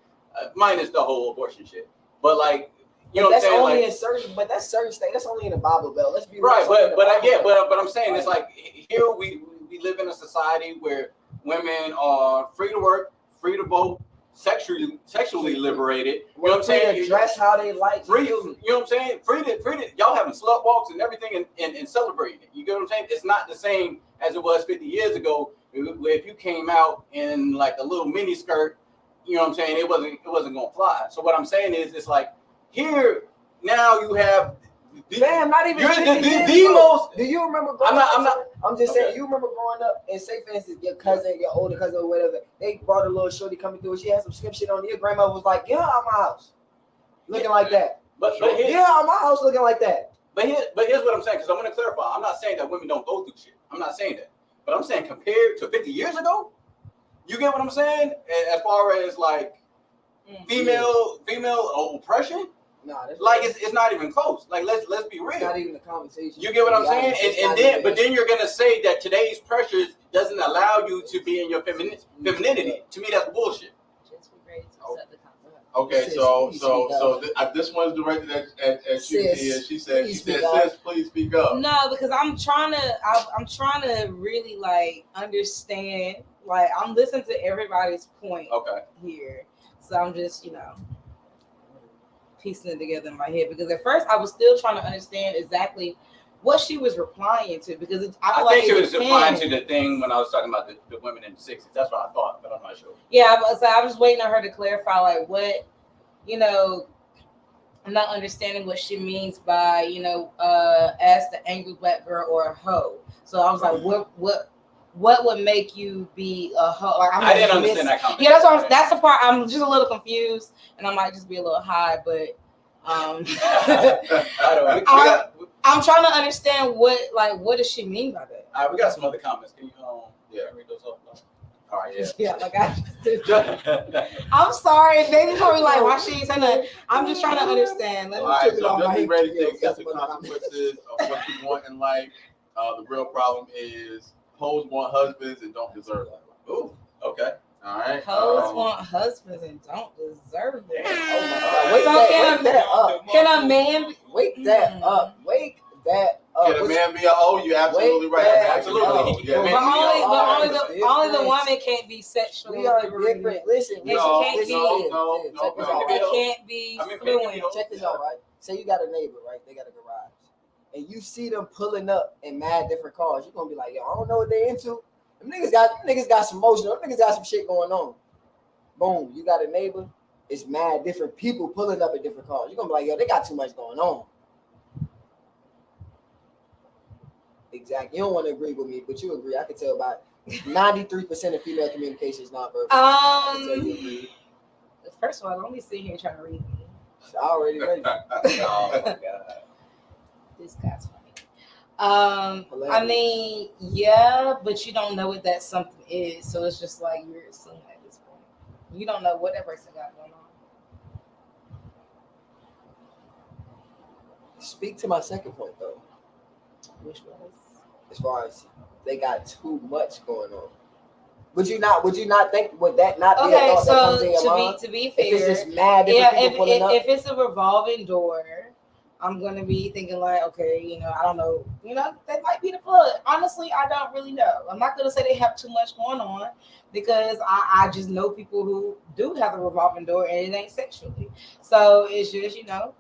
Minus the whole abortion shit. But like, you know what I'm saying? Only like, in certain, but that's certain state. That's only in the Bible Belt. Let's be right. real. But I'm saying it's like here we live in a society where women are free to work, free to vote, sexually liberated. You know what I'm saying? Free to dress how they like. Free, you know what I'm saying? Free to y'all having slut walks and everything and celebrating it. You get what I'm saying? It's not the same as it was 50 years ago. Where if you came out in like a little mini skirt, you know what I'm saying? It wasn't gonna fly. So what I'm saying is, it's like here now you have. Damn, not even the most. Do you remember? I'm just saying. You remember growing up and say, for instance, your cousin, your older cousin, or whatever. They brought a little shorty coming through. She had some skip shit on. Your grandmother was like, "Get her out my house," looking like that. But yeah, out my house looking like that. But here's what I'm saying, because I want to clarify. I'm not saying that women don't go through shit. I'm not saying that. But I'm saying compared to 50 years ago, you get what I'm saying? As far as like female oppression. Nah, like it's not even close. Like let's be real. It's not even a conversation. You get what I'm saying? And then you're gonna say that today's pressures doesn't allow you to be in your femininity. To me, that's bullshit. Okay, so this one's directed at you. She said, sis, please speak up. No, because I'm trying to really like understand. Like I'm listening to everybody's point. Here, so I'm just piecing it together in my head, because at first I was still trying to understand exactly what she was replying to, because I think she was replying to the thing when I was talking about the women in the 60s. That's what I thought, but I'm not sure. Yeah, I was waiting on her to clarify like what, I'm not understanding what she means by, as the angry black girl or a hoe. So I was like, what would make you be a hoe? Like, I didn't understand that comment. Yeah, that's the part. I'm just a little confused, and I might just be a little high, but I'm trying to understand what does she mean by that? All right, we got some other comments. Can you read those off? All right, yeah. Like I just did. I'm sorry. They probably like, why she ain't saying that? I'm just trying to understand. All right, so just be ready to accept the consequences of what you want in life. The real problem is hoes want husbands and don't deserve them. Ooh, okay. All right. Hoes want husbands and don't deserve them. Oh my God. Wake that up. Can a man wake that up? Wake that up. Can a man be a hoe? You're absolutely right. Absolutely. Yeah. But only the woman can't be sexually liberated. Listen, it can't be fluent. Check this out, right? Say you got a neighbor, right? They got a garage. And you see them pulling up in mad different cars. You're gonna be like, yo, I don't know what they into. Them niggas got some motion. Them niggas got some shit going on. Boom, you got a neighbor. It's mad different people pulling up in different cars. You're gonna be like, yo, they got too much going on. Exactly. You don't want to agree with me, but you agree. I can tell by 93% of female communication is nonverbal. First of all, don't be sitting here trying to read me. I already ready. Oh my God. This guy's funny. I mean, yeah, but you don't know what that something is, so it's just like you're assuming at this point. You don't know what that person got going on. Speak to my second point, though. Which was? As far as they got too much going on. Would you not think, would that not be a thought that comes in your mind? To be fair, if it's just mad different people pulling up? If it's a revolving door, I'm gonna be thinking like, okay, I don't know, they might be the plug. Honestly, I don't really know. I'm not gonna say they have too much going on because I just know people who do have a revolving door and it ain't sexually. So it's just, I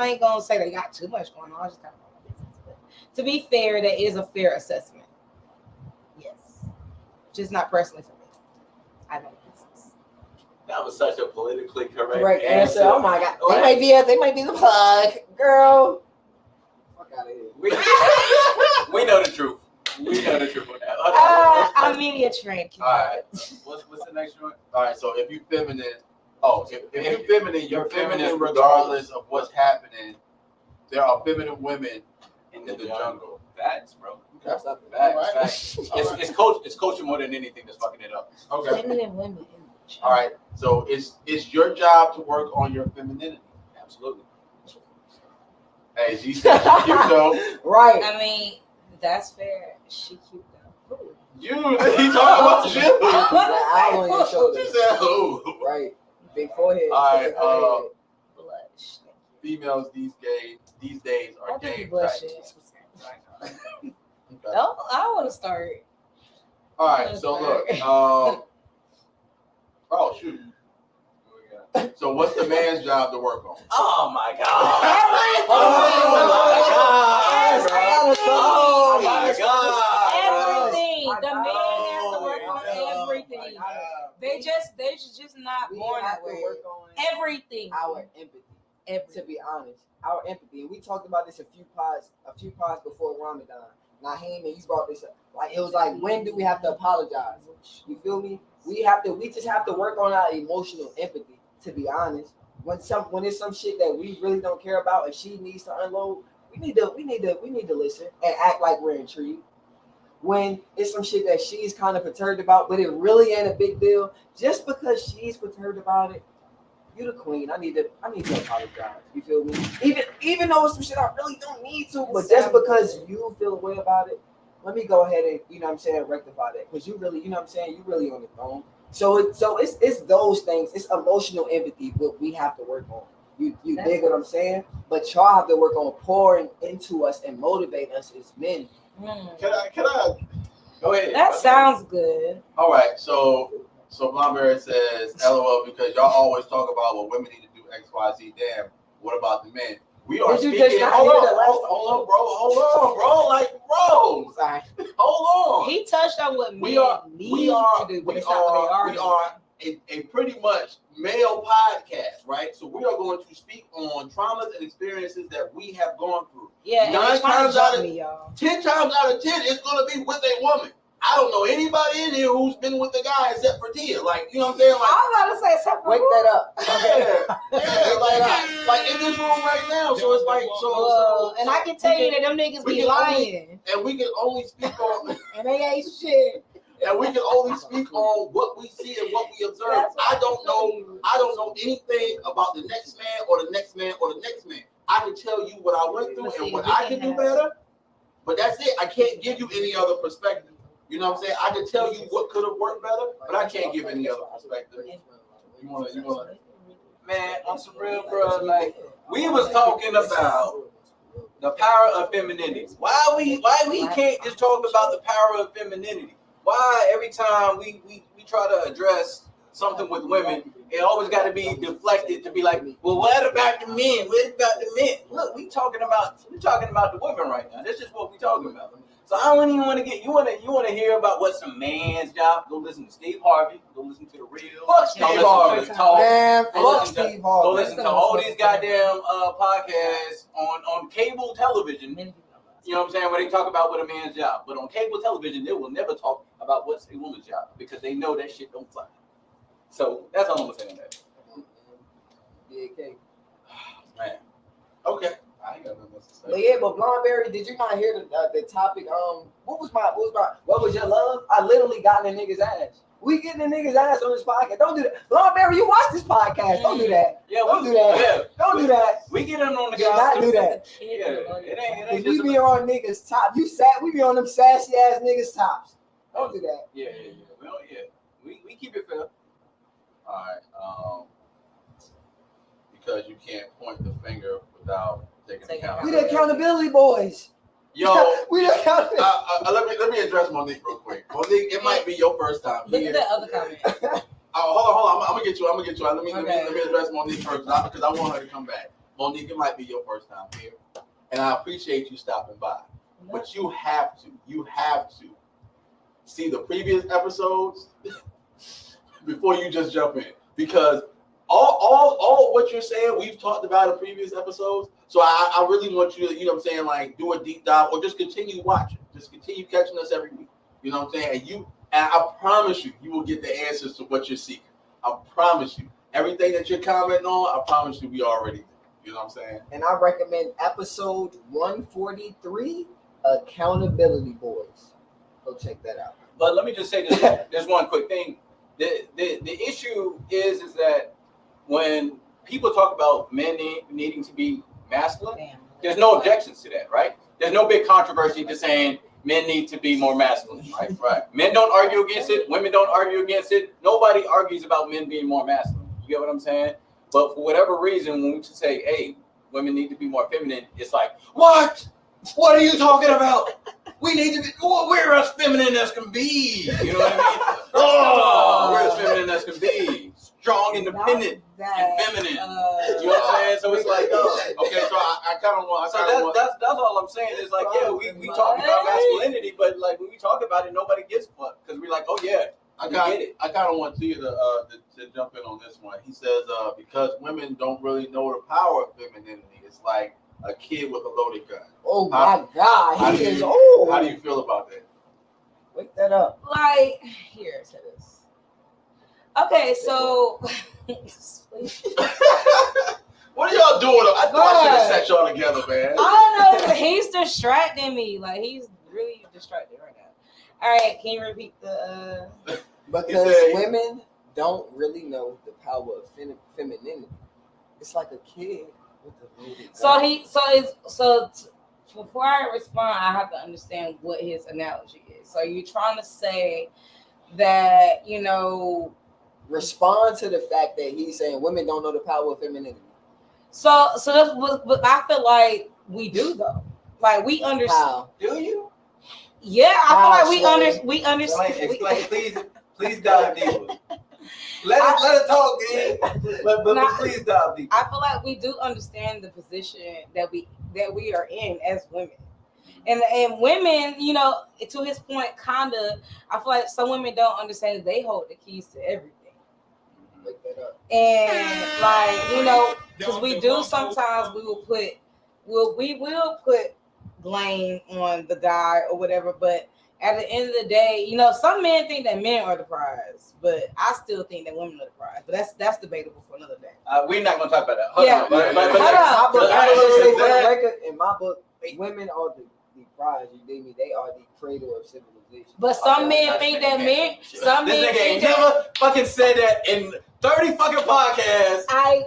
ain't gonna say they got too much going on. I just kind of business. But to be fair, that is a fair assessment. Yes, just not personally for me. I know business. That was such a politically correct answer. Oh my god, they might be the plug, girl. Fuck out of here. We know the truth. We know the truth on that. I'm media trained. All right. What's the next one? All right. So if you feminine, if you're feminine, you're feminine regardless of what's happening. There are feminine women in the jungle. Facts, bro. That's Facts. right. Facts. It's coaching more than anything that's fucking it up. Okay. Feminine women in the jungle. All right. So it's your job to work on your femininity. Absolutely. Hey, she said she cute though. Right. I mean, that's fair. She cute though. Who? You. He talking about you. I on your shoulder. She said who? Right. Big forehead. All right. Blush. Females these days are I think game blush types. is. Okay. No, I want to start. All right. So look. Oh shoot. So what's the man's job to work on? Oh my god. Oh my god. Everything. The man has to work on everything. They just not We born have that to way. work on Everything. our empathy. To be honest, our empathy, and we talked about this a few pods before Ramadan. Naheem, and you brought this up. Like it was like, when do we have to apologize? You feel me? We just have to work on our emotional empathy. To be honest, when it's some shit that we really don't care about and she needs to unload, we need to listen and act like we're intrigued. When it's some shit that she's kind of perturbed about, but it really ain't a big deal, just because she's perturbed about it, you the queen. I need to apologize. You feel me? Even though it's some shit I really don't need to, but just because you feel a way about it, let me go ahead and rectify that. Because you really, you really on the throne. So it's those things. It's emotional empathy, what we have to work on. You dig what I'm saying? But y'all have to work on pouring into us and motivate us as men. Can I go ahead? That sounds good. All right. So Blomberry says, LOL, because y'all always talk about what women need to do X, Y, Z. Damn. What about the men? We are Did you speaking. just not Hold hear on, the last hold on, bro. Like, bro. Sorry. Hold on. He touched on what men We are to do, but it's not what they are. A pretty much male podcast, right? So we are going to speak on traumas and experiences that we have gone through. Yeah, 9 times out of y'all. 10 times out of 10, it's gonna be with a woman. I don't know anybody in here who's been with a guy except for Tia. Like, you know what I'm saying? Like, I was about to say something. Wake that up. yeah, like in this room right now. So it's like, and I can tell you that them niggas be lying. And we can only speak on, and they ain't shit. and we can only speak on what we see and what we observe. I don't know anything about the next man or the next man or the next man. I can tell you what I went through and what I can do better, but that's it. I can't give you any other perspective. You know what I'm saying? I can tell you what could have worked better, but I can't give any other perspective. You wanna Man, on some real, bro. Like, we was talking about the power of femininity. Why we can't just talk about the power of femininity? Why every time we try to address something with women, it always got to be deflected to be like, well, what about the men? What about the men? Look, we talking about the women right now. That's just what we talking about. So I don't even want to get you want to hear about what's a man's job. Go listen to Steve Harvey. Go listen to the Real. Fuck Steve Harvey. Man, fuck Steve Steve Harvey. Go listen to all these goddamn podcasts on cable television. You know what I'm saying? Where they talk about what a man's job. But on cable television, they will never talk about what's a woman's job because they know that shit don't fly. So that's all I'm gonna say on that. Man. Okay. I ain't got nothing else to say. But yeah, but Blondberry, did you not hear the topic? What was your love? I literally got in the nigga's ass. We getting the nigga's ass on this podcast. Don't do that. Blondberry, you watch this podcast. Don't do that. Yeah, don't do that. Yeah. Don't do that. We get in on the Do not do that. Yeah, it ain't We just be on niggas' top. We be on them sassy ass niggas' tops. Don't do that. Yeah. Well, yeah. We keep it fair. All right. Because you can't point the finger without We the accountability boys. Yo, we the accountability. let me address Monique real quick. Monique, it might be your first time Look here. at that other comment. Hold on. I'm gonna get you. Let me address Monique first, not because I want her to come back. Monique, it might be your first time here, and I appreciate you stopping by. But you have to see the previous episodes before you just jump in, because all what you're saying we've talked about in previous episodes. So I really want you to, you know what I'm saying, like do a deep dive or just continue watching, just continue catching us every week. You know what I'm saying? And I promise you will get the answers to what you're seeking. I promise you. Everything that you're commenting on, I promise you we already did. You know what I'm saying? And I recommend episode 143, Accountability Boys. Go check that out. But let me just say this. There's one quick thing. The issue is that when people talk about men needing to be masculine, there's no objections to that, right? There's no big controversy to saying men need to be more masculine, right? Right. Men don't argue against it. Women don't argue against it. Nobody argues about men being more masculine. You get what I'm saying? But for whatever reason, when we just say, hey, women need to be more feminine, it's like, what? What are you talking about? We need to be, we're as feminine as can be. You know what I mean? Oh, we're as feminine as can be. Strong, independent, and feminine. You know what I'm saying? So it's like, okay, so I kind of want. That's all I'm saying. Is like, yeah, we talk about masculinity, but like when we talk about it, nobody gives a fuck because we're like, oh yeah, I get it. I kind of want Tia to jump in on this one. He says because women don't really know the power of femininity. It's like a kid with a loaded gun. Oh my God, he is old. How do you feel about that? Wake that up. Like, here, say this. Okay, so what are y'all doing? I thought I should have set y'all together, man. I don't know. He's distracting me. Like, he's really distracted right now. All right, can you repeat the? Because women don't really know the power of femininity. It's like a kid with a loaded gun. So before I respond, I have to understand what his analogy is. So you're trying to say that, you know, respond to the fact that he's saying women don't know the power of femininity. So that's what I feel like we do though. Like we understand. How? Do you? Yeah, I feel like we understand. Explain, please dive deeper. Let it talk, gang. But please dive deeper. I feel like we do understand the position that we are in as women. And women, you know, to his point, kinda, I feel like some women don't understand that they hold the keys to everything. And like, you know, because we do sometimes we will put blame on the guy or whatever, but at the end of the day, you know, some men think that men are the prize, but I still think that women are the prize. But that's debatable for another day. We're not gonna talk about that. Hold on. In my book, women are the prize. You dig me? They are the cradle of civilization. But some men think that men. Some men think that never fucking said that in 30 fucking podcasts. I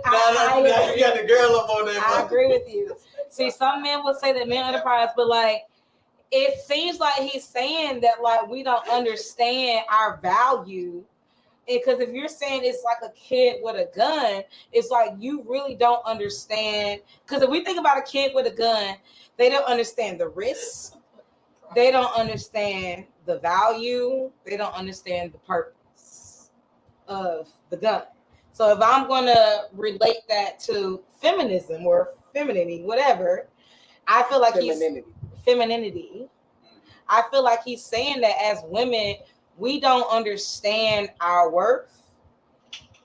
you got the girl up on there. I agree with you. See, some men will say that men are the prize, but like it seems like he's saying that like we don't understand our value. Because if you're saying it's like a kid with a gun, it's like you really don't understand. Because if we think about a kid with a gun, they don't understand the risk. They don't understand the value. They don't understand the purpose of the gun. So if I'm going to relate that to feminism or femininity, whatever, I feel like femininity. I feel like he's saying that as women, we don't understand our worth,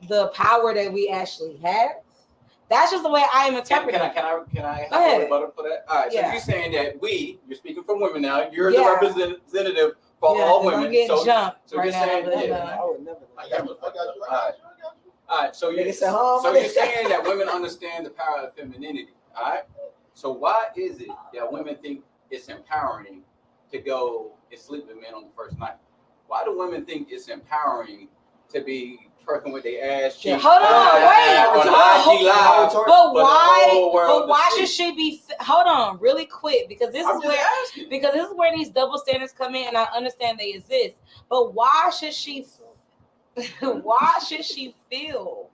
the power that we actually have. That's just the way I am interpreting. Can I have a rebuttal for that? All right, so you're saying that you're speaking for women now. You're the representative for all women. I'm getting jumped so you're saying I would never. I got you. All right, so you're saying that women understand the power of femininity. All right. So why is it that women think it's empowering to go and sleep with men on the first night? Why do women think it's empowering to be twerking with their ass cheeks? Hold on, wait. But why should she be? Hold on, really quick, because this is where these double standards come in, and I understand they exist. But why should she? Why should she feel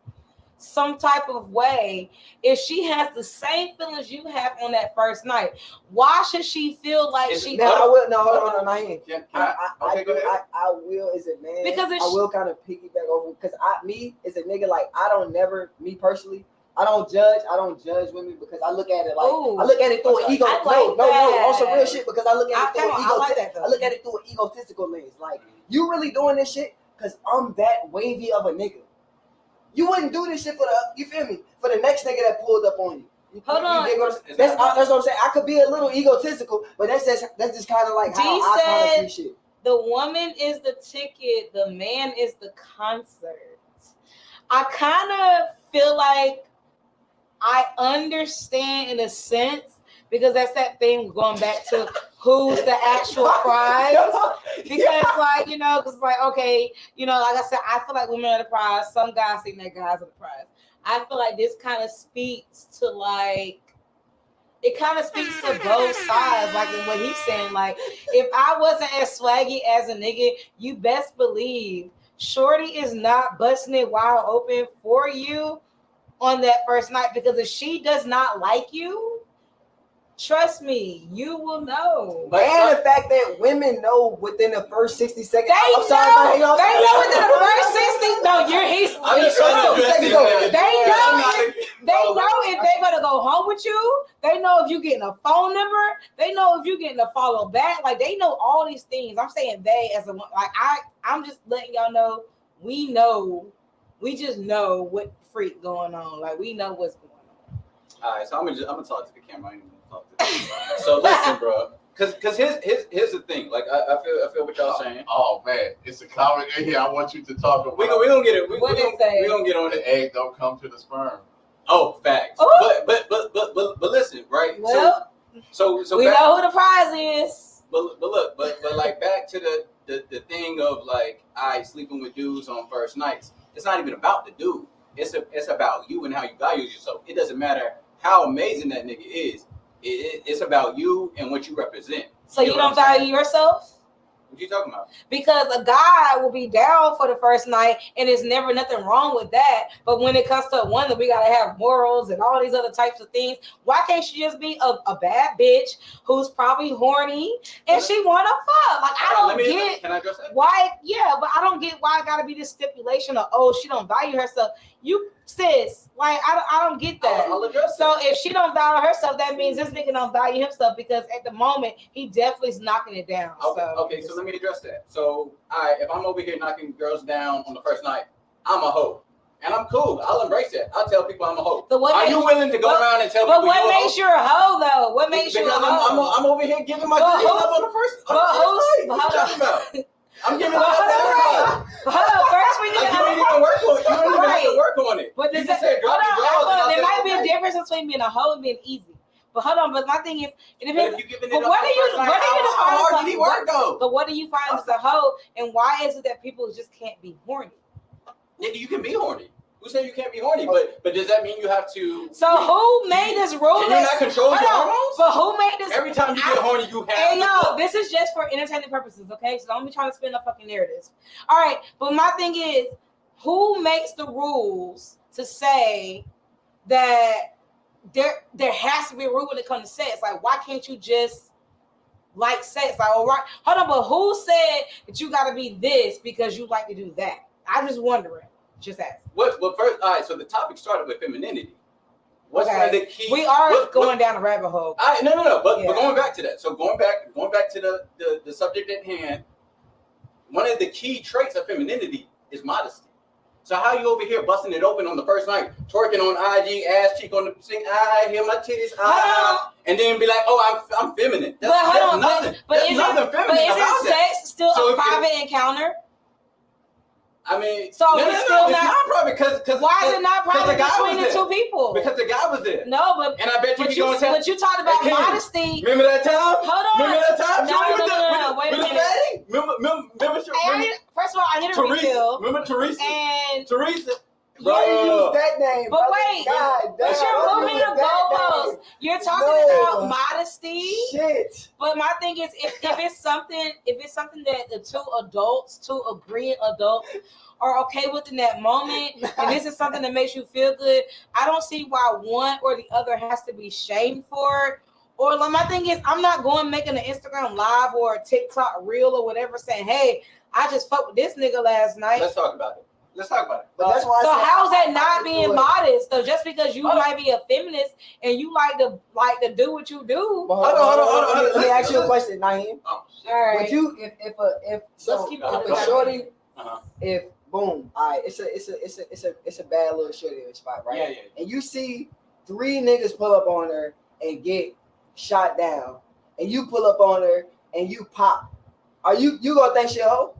some type of way if she has the same feelings you have on that first night? Why should she feel like she? Now I will. No, hold on, not him. Okay, go ahead. I will as a man. Because I will kind of piggyback over because me as a nigga, like I don't never me personally. I don't judge women because I look at it like I look at it through an ego. No, on some real shit because I look at it through an ego. I look at it through an egotistical lens. Like you really doing this shit because I'm that wavy of a nigga. You wouldn't do this shit for the, you feel me? For the next nigga that pulled up on you. Hold on. That's what I'm saying. I could be a little egotistical, but that's just kind of like how I kind of see shit. The woman is the ticket. The man is the concert. I kind of feel like I understand in a sense because that's that thing going back to who's the actual prize. Because like, you know, because like, okay, you know, like I said, I feel like women are the prize. Some guys think that guys are the prize. I feel like this kind of speaks to like, it kind of speaks to both sides. Like what he's saying, like, if I wasn't as swaggy as a nigga, you best believe Shorty is not busting it wide open for you on that first night, because if she does not like you, trust me, you will know. And the fact that women know within the first 60 seconds. They know within the first 60. No, They know if they're gonna go home with you. They know if you getting a phone number. They know if you getting a follow back. Like they know all these things. I'm saying they as a like I'm just letting y'all know. We know. We just know what freak going on. Like we know what's going on. All right, so I'm gonna talk to the camera. I ain't gonna talk to the So listen, bro. Cause here's the thing. Like I feel what y'all saying. Oh man, it's a comment in here. I want you to talk about. We gonna get it. We gonna get on the it. egg don't come to the sperm. Oh, facts. Ooh. But listen, right? Well, so we know who the prize is. But look, but like back to the thing of like sleeping with dudes on first nights. It's not even about the dude. It's about you and how you value yourself. It doesn't matter how amazing that nigga is. It's about you and what you represent. So you don't value yourself? What you talking about? Because a guy will be down for the first night, and there's never nothing wrong with that. But when it comes to a woman, we gotta have morals and all these other types of things. Why can't she just be a bad bitch who's probably horny and she wanna fuck? Like I don't get. Can I address that? Why? Yeah, but I don't get why it gotta be this stipulation of she don't value herself. You sis, like I don't get that. I'll address so if she don't value herself, that means this nigga don't value himself because at the moment he definitely is knocking it down. Okay, so let me address that. So if I'm over here knocking girls down on the first night, I'm a hoe. And I'm cool. I'll embrace that. I'll tell people I'm a hoe. Are you willing to go around and tell people? But what makes you a hoe though? What makes you a hoe? I'm over here giving my dick up on the first. What you talking about? I'm giving up. Hold on, first we need to even work on it. You don't even have to work on it. But there might be a difference between being a hoe and being easy. But hold on, but my thing is, it depends. But what do you define as a hoe, and why is it that people just can't be horny? Yeah, you can be horny. Who said you can't be horny? But does that mean you have to? So who made this rule? Can you not control your hormones? But who made this? Every time you get horny, you have. Hey, no, this is just for entertainment purposes, okay? So don't be trying to spin up fucking narratives. All right, but my thing is, who makes the rules to say that there has to be a rule when it comes to sex? Like, why can't you just like sex? Like, all right, hold on, but who said that you got to be this because you like to do that? I'm just wondering. Just ask. Well, first, all right. So the topic started with femininity. What's one of the key? We are going down a rabbit hole. No. But going back to that. So going back to the subject at hand. One of the key traits of femininity is modesty. So how you over here busting it open on the first night, twerking on IG, ass cheek on the sing, hear my titties, and then be like, oh, I'm feminine. That's nothing. But isn't sex still a private encounter? I mean, so it's still not private because why is it not private between the two people? Because the guy was there. No, but and I bet you go and tell. But you talked about modesty. Remember that time? Hold on. Remember that time? No. Wait a minute. Remember First of all, I need to refill. Remember Teresa? And Teresa. Why you use that name? But brother? wait, God, but damn, you're why moving you the use that goalposts. name? You're talking No. about modesty. Shit. But my thing is, if it's something that the two agreeing adults are okay with in that moment, and this is something that makes you feel good, I don't see why one or the other has to be shamed for it. Or like, my thing is, I'm not going making an Instagram live or a TikTok reel or whatever saying, hey, I just fucked with this nigga last night. Let's talk about it. But that's why. So I said, how's that not being do it. modest? So just because you might be a feminist and you like to do what you do. But hold on. Let me ask you a question, Naheem. Oh, shit. All right. Would you, if Let's keep it if on a shorty, Uh-huh. if boom, all right, it's a bad little shorty spot, right? Yeah. And you see 3 niggas pull up on her and get shot down, and you pull up on her and you pop. Are you gonna think she a hoe?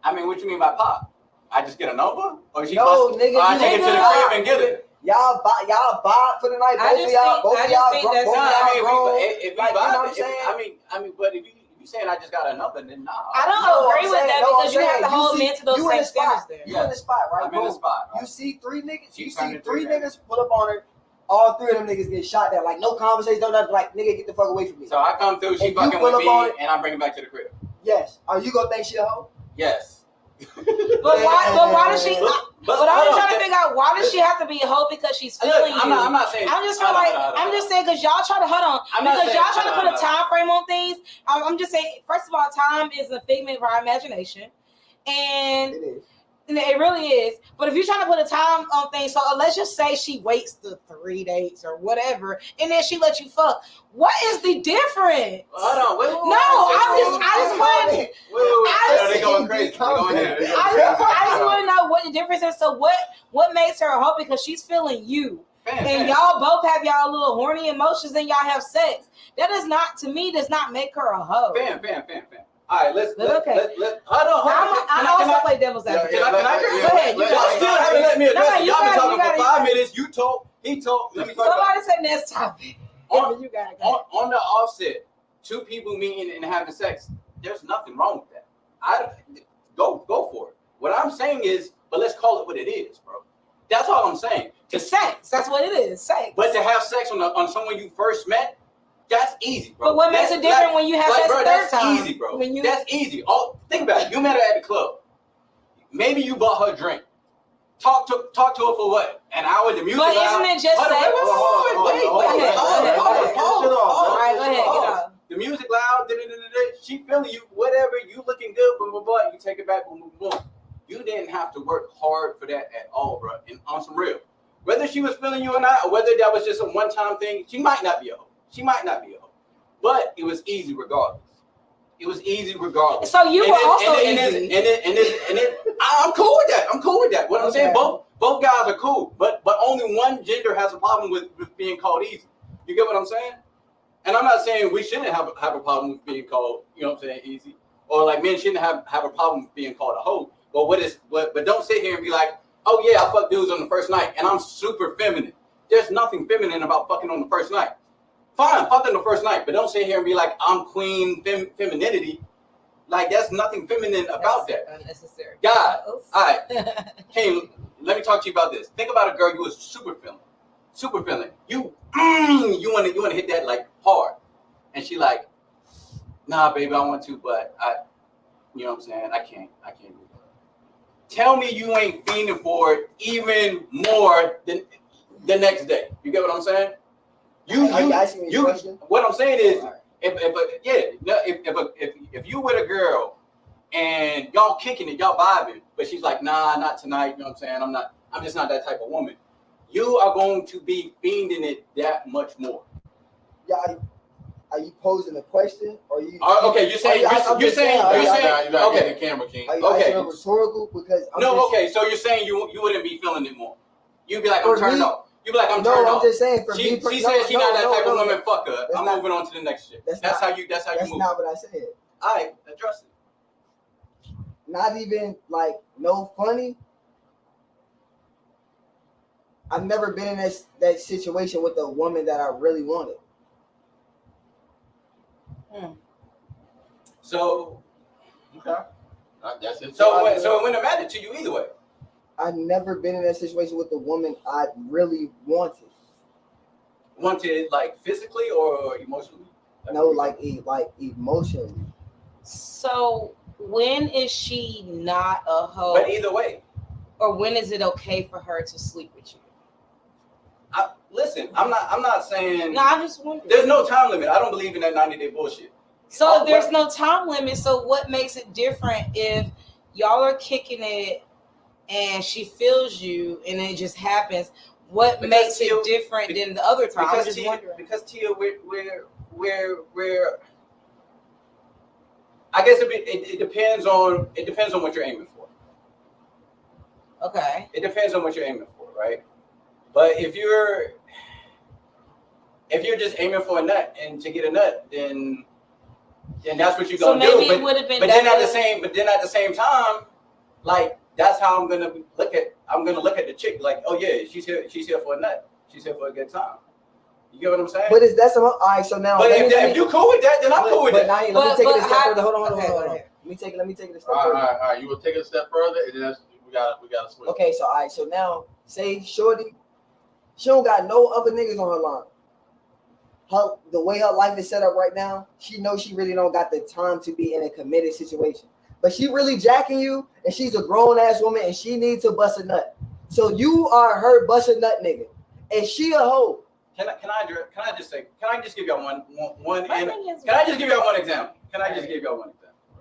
I mean, what you mean by pop? I just get a number? Or she No, bust- nigga, or I you take it to the nigga. crib and get it. Y'all vibe for the night. I Both of just y'all, think- both I of just y'all, think grown, that's both of not- y'all I grown. mean, if we Like, you know vibe, what I'm saying? I mean, but if you saying I just got a number, then nah. I don't No, agree I'm with saying- that no, because I'm you have saying to hold you men to those you in same the spot. standards there. You in the spot, right? I'm in the Boom. spot. Right? You see 3 niggas. She's You see turning 3 three, niggas pull up on her. All 3 of them niggas get shot down. Like no conversation, no nothing. Like nigga, get the fuck away from me. So I come through, she If you fucking pull with up me, on it- and I bring it back to the crib. Yes. Are you gonna think she a hoe? Yes. But why does she? But I'm hold just on. trying to figure out why does she have to be a hoe because she's Look, feeling you. I'm not saying. I'm just feel like I'm just saying because y'all try to hold on I'm not because saying- y'all trying to no, put no, a time frame on things. I'm just saying. First of all, time is a figment of our imagination, and It is. it really is. But if you're trying to put a time on things, so let's just say she waits the 3 dates or whatever, and then she lets you fuck. What is the difference? Hold on. Wait. No, I just want. Wait. They going crazy. They going in. I just want to know what the difference is. So what makes her a hoe? Because she's feeling you, and y'all both have y'all little horny emotions, and y'all have sex. That does not make her a hoe. Fam. All right, let's hold on. I also play devil's advocate. Can I? Go ahead. You Y'all got it. still haven't let me address No, it. you Y'all been got it, talking you got for it. 5 minutes. You talk. He talk. Let me talk. Somebody say next topic. On- You got it. On the offset, 2 people meeting and having sex. There's nothing wrong with that. Go for it. What I'm saying is, but let's call it what it is, bro. That's all I'm saying. It's sex. That's what it is. Sex. But to have sex on someone you first met, that's easy, bro. But what makes it different when you have sex bro, the that's third time? easy, bro. When you That's easy. Think about it. You met her at the club. Maybe you bought her a drink. Talk to her for what? An hour? The music But loud? isn't it just sex? Wait. Go ahead. All right, go ahead. Get Pause. off. The music loud. She feeling you. Whatever. You looking good. Boom, boom, boom. You take it back. Boom, boom, boom. You didn't have to work hard for that at all, bro. And on some real. Whether she was feeling you or not, or whether that was just a one-time thing, she might not be a hoe. But it was easy regardless. So you were also easy. I'm cool with that. What I'm saying, both guys are cool, but only one gender has a problem with being called easy. You get what I'm saying? And I'm not saying we shouldn't have a problem with being called, you know what I'm saying, easy, or like men shouldn't have a problem with being called a hoe. But don't sit here and be like, oh yeah, I fuck dudes on the first night, and I'm super feminine. There's nothing feminine about fucking on the first night. Fine, fuck on the first night, but don't sit here and be like, I'm queen femininity. Like, there's nothing feminine about that. Unnecessary. God, all right. Hey, let me talk to you about this. Think about a girl you was super feeling. You want to hit that like hard, and she like, nah, baby, I want to, but you know what I'm saying? I can't do that. Tell me you ain't fiending for it even more than the next day. You get what I'm saying? Are you asking me a question? What I'm saying is, Right. if you with a girl and y'all kicking it, y'all vibing, but she's like, nah, not tonight. You know what I'm saying? I'm just not that type of woman. You are going to be fiending it that much more. Yeah, are you posing a question or you? Okay, you're saying. You gotta Okay. get the camera, King. Are you Okay. asking a rhetorical? Because So you're saying you wouldn't be feeling it more. You'd be like, For I'm turned me- off. You'd be like, I'm No, turned I'm off. just saying. For She me, said she's not that type of woman. Fuck her. That's I'm not- moving on to the next shit. that's That's not- how you That's move. not what I said. All right, address it. Not even like no funny. I've never been in that situation with a woman that I really wanted. So Okay. That's it. it wouldn't have mattered to you either way. I've never been in that situation with a woman I really wanted. Wanted like physically or emotionally? No, like emotionally. So when is she not a hoe? But either way. Or when is it okay for her to sleep with you? Listen, I'm not saying. No, I'm just wondering. There's no time limit. I don't believe in that 90-day bullshit. So there's no time limit. So what makes it different if y'all are kicking it and she feels you and it just happens? What makes it different than the other time? I'm just wondering. Because Tia, we're I guess it depends on what you're aiming for. Okay. It depends on what you're aiming for, right? But if you're just aiming for a nut and to get a nut, then that's what you're gonna do. Maybe it would have been. But then at the same time, like that's how I'm gonna look at the chick. Like, oh yeah, she's here for a nut. She's here for a good time. You get what I'm saying? But that's all right. So now, but if you cool with that, then I'm cool with that. Let me take it a step further. Hold on. Let me take it a step further. All right. You will take it a step further, and then we gotta switch. Okay, so all right. So now, say shorty, she don't got no other niggas on her line. The way her life is set up right now, she knows she really don't got the time to be in a committed situation. But she really jacking you, and she's a grown ass woman, and she needs to bust a nut. So you are her bust a nut nigga, and she a hoe. Can I just give y'all one example?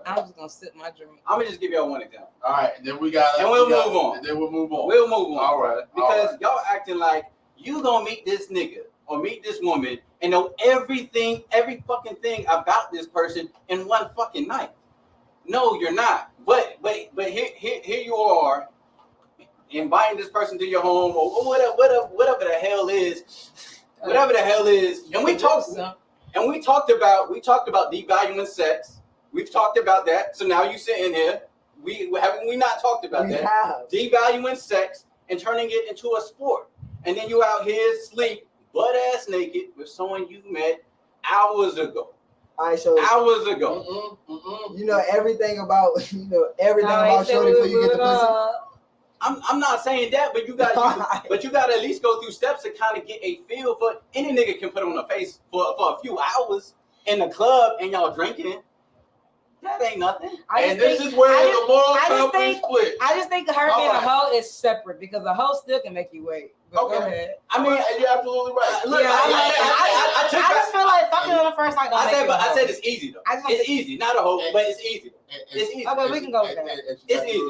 I'm just gonna sip my drink. I'm gonna just give y'all one example. All right, and then we'll move on. We'll move on. All right. Because y'all acting like you gonna meet this nigga or meet this woman and know every fucking thing about this person in one fucking night. No, you're not. But here you are, inviting this person to your home or whatever the hell is. Whatever the hell is, and we talked about devaluing sex. We've talked about that. So now you sitting here. We not talked about that. Devaluing sex and turning it into a sport, and then you out here sleep butt ass naked with someone you met hours ago. All right, so hours ago. You know everything about shorty before you get the pussy. I'm not saying that, but you got to at least go through steps to kind of get a feel for. Any nigga can put on a face for a few hours in the club and y'all drinking. That ain't nothing. This is where the moral compass split. I just think her being a hoe is separate because a hoe still can make you wait. But okay. Go ahead. I mean, you're absolutely right. Look, I just feel like fucking on the first night. I said it's easy though. It's easy, not a hoe, but it's easy. It's easy. Okay, we can go with that. It's easy. I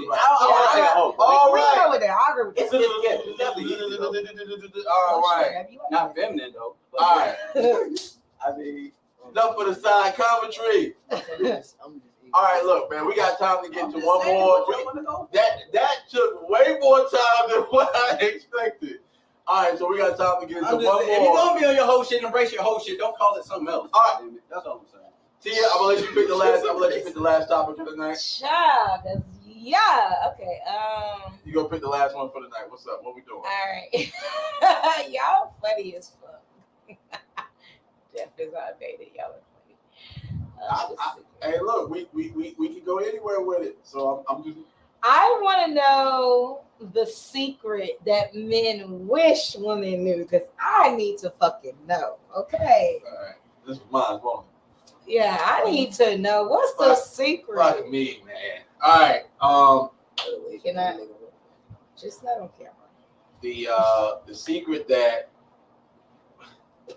want to take a hoe. All we right. can go with that. I agree with that. It's definitely easy. All right. Not feminine though. All right. I mean, enough for the side commentary. All right, look, man, we got time to get to one more. That took way more time than what I expected. All right, so we got time to get to one more. If you're gonna be on your whole shit, embrace your whole shit. Don't call it something else. All right, that's all I'm saying. Tia, I'm gonna let you pick the last. I'm gonna let you pick the last topic for the night. Yeah. Okay. You gonna pick the last one for the night? What's up? What we doing? All right. Y'all funny as fuck. Jeff is outdated. Y'all are funny. Hey, look, we can go anywhere with it. So I'm just. I want to know the secret that men wish women knew because I need to fucking know. Okay. All right. This is mine, wrong. Yeah, I need to know what's the secret. Fuck me, man. All right. Can I just not on camera? The secret that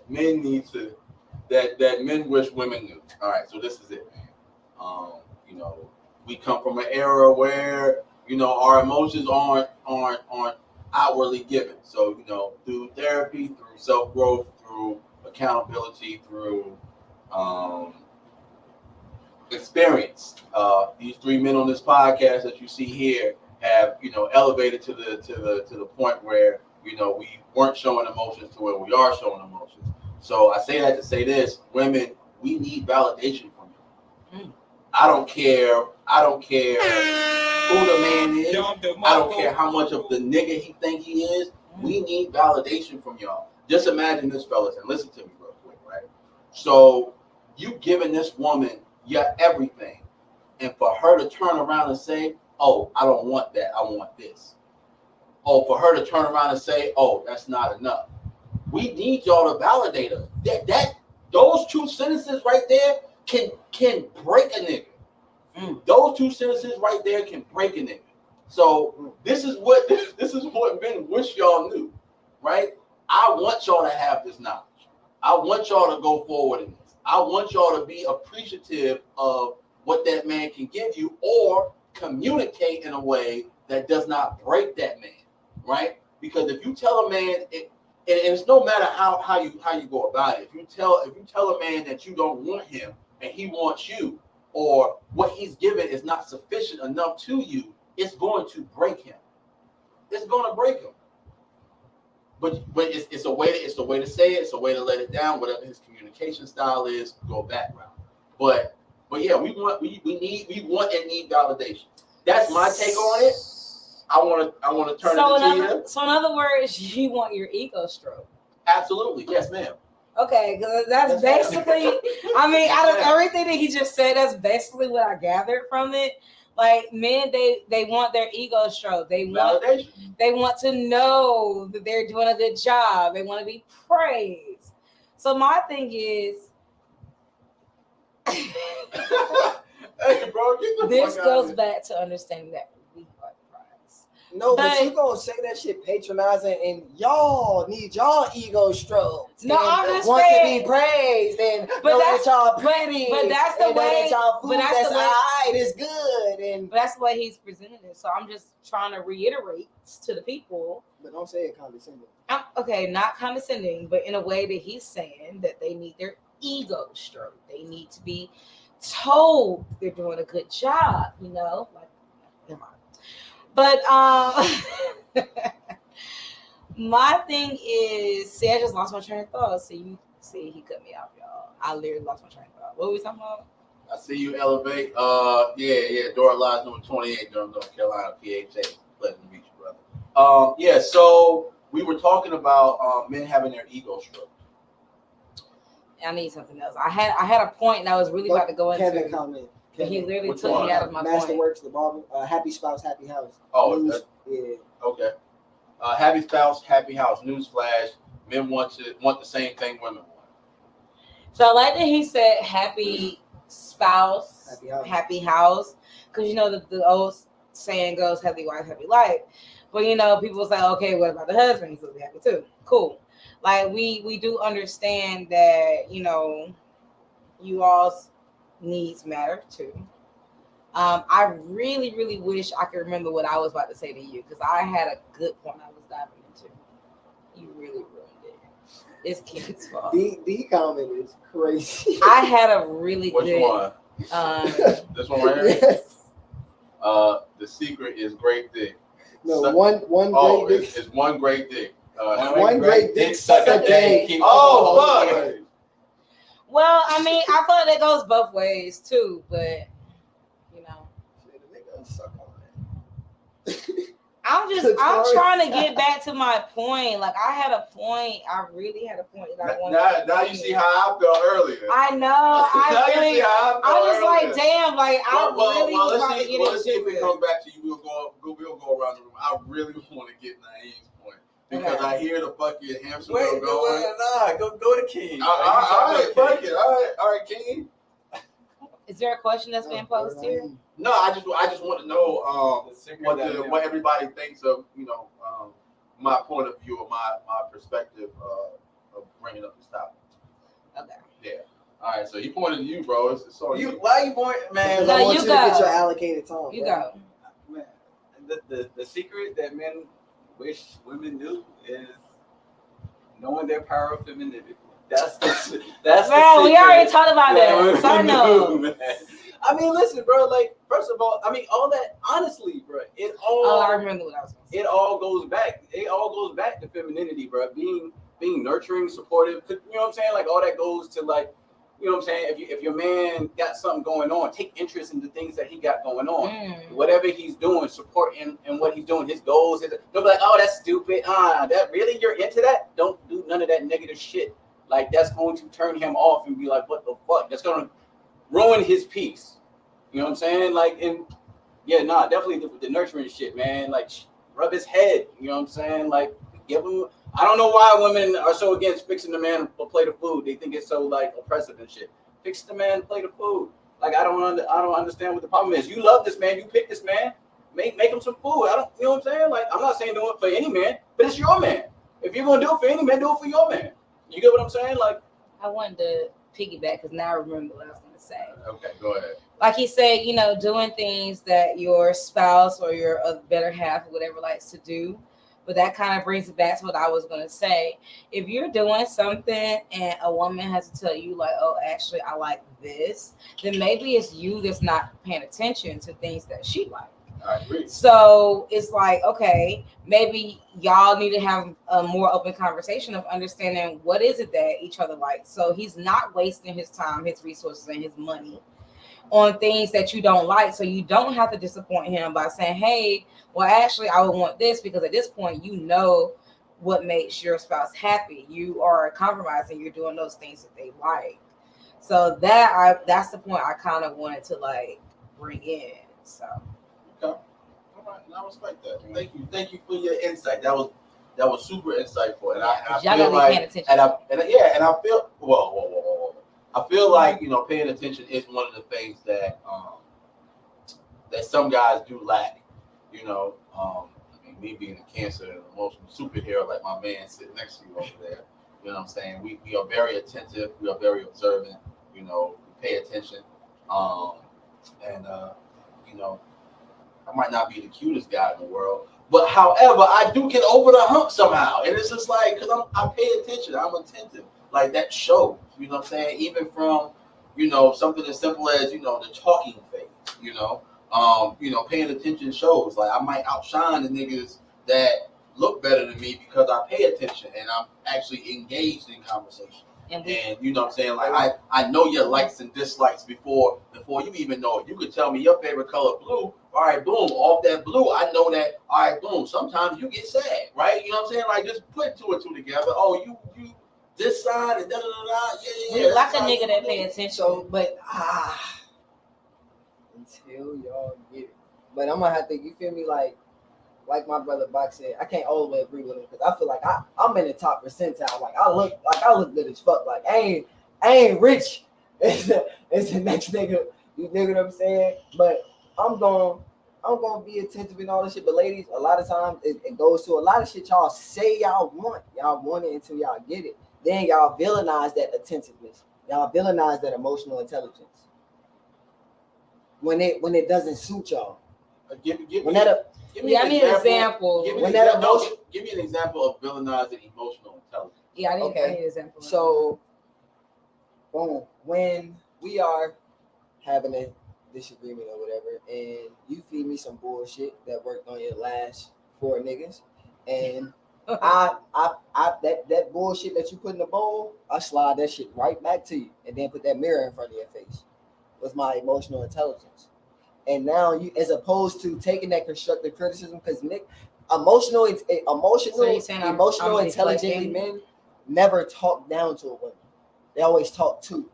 men need to that men wish women knew. All right, so this is it, man. We come from an era where our emotions aren't outwardly given. So through therapy, through self-growth, through accountability, through experience. These three men on this podcast that you see here have elevated to the point where we weren't showing emotions to where we are showing emotions. So I say that to say this: women, we need validation from you. I don't care who the man is. I don't care how much of the nigga he think he is. We need validation from y'all. Just imagine this, fellas, and listen to me real quick, right? So you giving this woman your everything, and for her to turn around and say, "Oh, I don't want that. I want this." Oh, for her to turn around and say, "Oh, that's not enough." We need y'all to validate us. Those two sentences right there can break a nigga. Those two sentences right there can break a nigga. So this is what men wish y'all knew, right? I want y'all to have this knowledge. I want y'all to go forward in this. I want y'all to be appreciative of what that man can give you, or communicate in a way that does not break that man, right? Because if you tell a man, and it's no matter how you go about it. If you tell a man that you don't want him and he wants you, or what he's given is not sufficient enough to you, it's going to break him. It's going to break him. But it's a way to say it. It's a way to let it down. Whatever his communication style is, go background. But yeah, we want and need validation. That's my take on it. I want to turn it to you. So in other words, you want your ego stroked. Absolutely, yes, ma'am. Okay, because that's basically. I mean, out of everything that he just said, that's basically what I gathered from it. Like men, they want their ego stroked. They want to know that they're doing a good job. They want to be praised. So my thing is, hey, bro, this goes back to understanding that we are the prize. No, but you gonna say that shit patronizing, and y'all need y'all ego stroked. No, I'm just want saying, to be praised, and but know that's that y'all pretty. But that's the way. Y'all food But that's that's the way. alright, it's good, and but that's the way he's presented it. So I'm just trying to reiterate to the people. But don't say it condescending. Okay, not condescending, but in a way that he's saying that they need their ego stroked. They need to be told they're doing a good job, you know. Like, never mind. But my thing is, see, I just lost my train of thought. See, he cut me off, y'all. I literally lost my train of thought. What were we talking about? I see you elevate. Yeah. Dora Lies number 28, Durham, North Carolina, PHA. Pleasure to meet you, brother. Yeah. So we were talking about men having their ego stroked. I need something else. I had a point and I was really about to go into. Kevin comment. But he literally Which took one? me out of my point. Masterworks, the barber, Happy Spouse, Happy House. Oh, yeah. Okay. Happy spouse, happy house. Newsflash: men want the same thing women want. So I like that he said happy spouse, happy house, because you know the old saying goes, happy wife, happy life. But you know, people say, okay, what about the husband? He's supposed to be happy too. Cool. Like we do understand that, you know, you all's needs matter too. I really, really wish I could remember what I was about to say to you, because I had a good point I was diving into. You really ruined it. It's King's fault. The comment is crazy. I had a really Which good. one? This one right here. Yes. The secret is great dick. No, one great dick. It's one great dick. One great dick suck a day. Oh, fuck. Well, I mean, I feel like that goes both ways too, but you know, I'm trying to get back to my point. Like I had a point. I really had a point that I wanted. Now you see how I felt earlier. I know. Now you see how I felt was earlier. like, damn. Like I really was about to get into let's see if it comes back to you. We'll go around the room. I really want to get Naeem's point because I hear the fucking hamster wheel going. Go to King. All right, fuck it. All right, King. Is there a question that's being posed here? No, I just want to know what everybody thinks of, you know, my point of view or my perspective of bringing up this topic. Okay. Yeah. All right. So he pointed to you, bro. It's all you. Why are you pointing, man? No, I want you you go. to get your allocated time. You bro. go. Man, the secret that men wish women knew is knowing their power of femininity. That's Man, we already talked about that. So I know. I mean, listen, bro. Like, first of all, I mean, all that. Honestly, bro, I remember what I was going to say. It all goes back. It all goes back to femininity, bro. Being nurturing, supportive. You know what I'm saying? Like all that goes to like, you know what I'm saying? If your man got something going on, take interest in the things that he got going on. Whatever he's doing, support him in what he's doing, his goals. Don't be like, oh, that's stupid. That really you're into that? Don't do none of that negative shit. Like that's going to turn him off and be like, what the fuck? That's gonna ruin his peace. You know what I'm saying? Like, and yeah, definitely the nurturing shit, man. Like, rub his head. You know what I'm saying? Like, give him. I don't know why women are so against fixing the man a plate of food. They think it's so like oppressive and shit. Fix the man a plate of food. Like, I don't understand what the problem is. You love this man. You pick this man. Make him some food. You know what I'm saying? Like, I'm not saying do it for any man, but it's your man. If you're gonna do it for any man, do it for your man. You get what I'm saying? Like, I wanted to piggyback because now I remember what I was gonna say. Okay, go ahead. Like he said, you know, doing things that your spouse or your better half or whatever likes to do. But that kind of brings it back to what I was gonna say. If you're doing something and a woman has to tell you, like, oh, actually, I like this, then maybe it's you that's not paying attention to things that she likes. I agree. So it's like, okay, maybe y'all need to have a more open conversation of understanding what is it that each other likes. So he's not wasting his time, his resources, and his money on things that you don't like. So you don't have to disappoint him by saying, hey, well, actually, I would want this, because at this point, you know what makes your spouse happy. You are compromising. You're doing those things that they like. So that's the point I kind of wanted to like bring in. So. Okay. All right, and I respect that. Thank you for your insight. That was super insightful, and I feel like, and I feel whoa. I feel like, you know, paying attention is one of the things that that some guys do lack. You know, I mean, me being a Cancer and emotional superhero like my man sitting next to you over there. You know what I'm saying? We are very attentive. We are very observant. You know, we pay attention. And you know, I might not be the cutest guy in the world, but however, I do get over the hump somehow. And it's just like, because I pay attention, I'm attentive. Like, that shows, you know what I'm saying? Even from, you know, something as simple as, you know, the talking phase, you know, paying attention shows. Like, I might outshine the niggas that look better than me because I pay attention and I'm actually engaged in conversation. And you know what I'm saying? Like, I know your likes and dislikes before you even know it. You could tell me your favorite color blue. All right, boom. Off that blue, I know that. All right, boom. Sometimes you get sad, right? You know what I'm saying? Like, just put two and two together. Oh, you this side and da da da da. Yeah. We like a nigga that pay attention. So, but until y'all get it. But I'm gonna have to, you feel me? Like my brother Bak said, I can't all the way agree with him because I feel like I'm in the top percentile. Like I look good as fuck. Like I ain't rich. It's the next nigga. You nigga what I'm saying? But I'm gonna be attentive and all this shit. But ladies, a lot of times it goes to a lot of shit y'all say y'all want. Y'all want it until y'all get it. Then y'all villainize that attentiveness. Y'all villainize that emotional intelligence. When it doesn't suit y'all. Give me an example. Give me an example of villainizing emotional intelligence. Yeah, I need an example. So, boom, when we are having a disagreement or whatever, and you feed me some bullshit that worked on your last 4 niggas, and I that bullshit that you put in the bowl, I slide that shit right back to you, and then put that mirror in front of your face. Was my emotional intelligence. And now you, as opposed to taking that constructive criticism, because emotional intelligently men never talk down to a woman. They always talk to.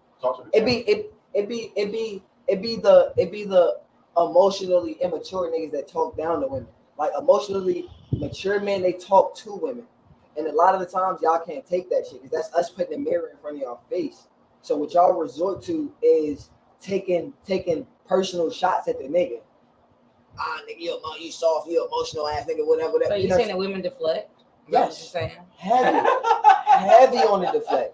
It be the emotionally immature niggas that talk down to women. Like emotionally mature men, they talk to women. And a lot of the times y'all can't take that shit because that's us putting a mirror in front of y'all face. So what y'all resort to is taking personal shots at the nigga. Nigga, you soft, you emotional ass nigga, whatever. So you saying that women deflect? Yes. What you're saying? Heavy on the deflect.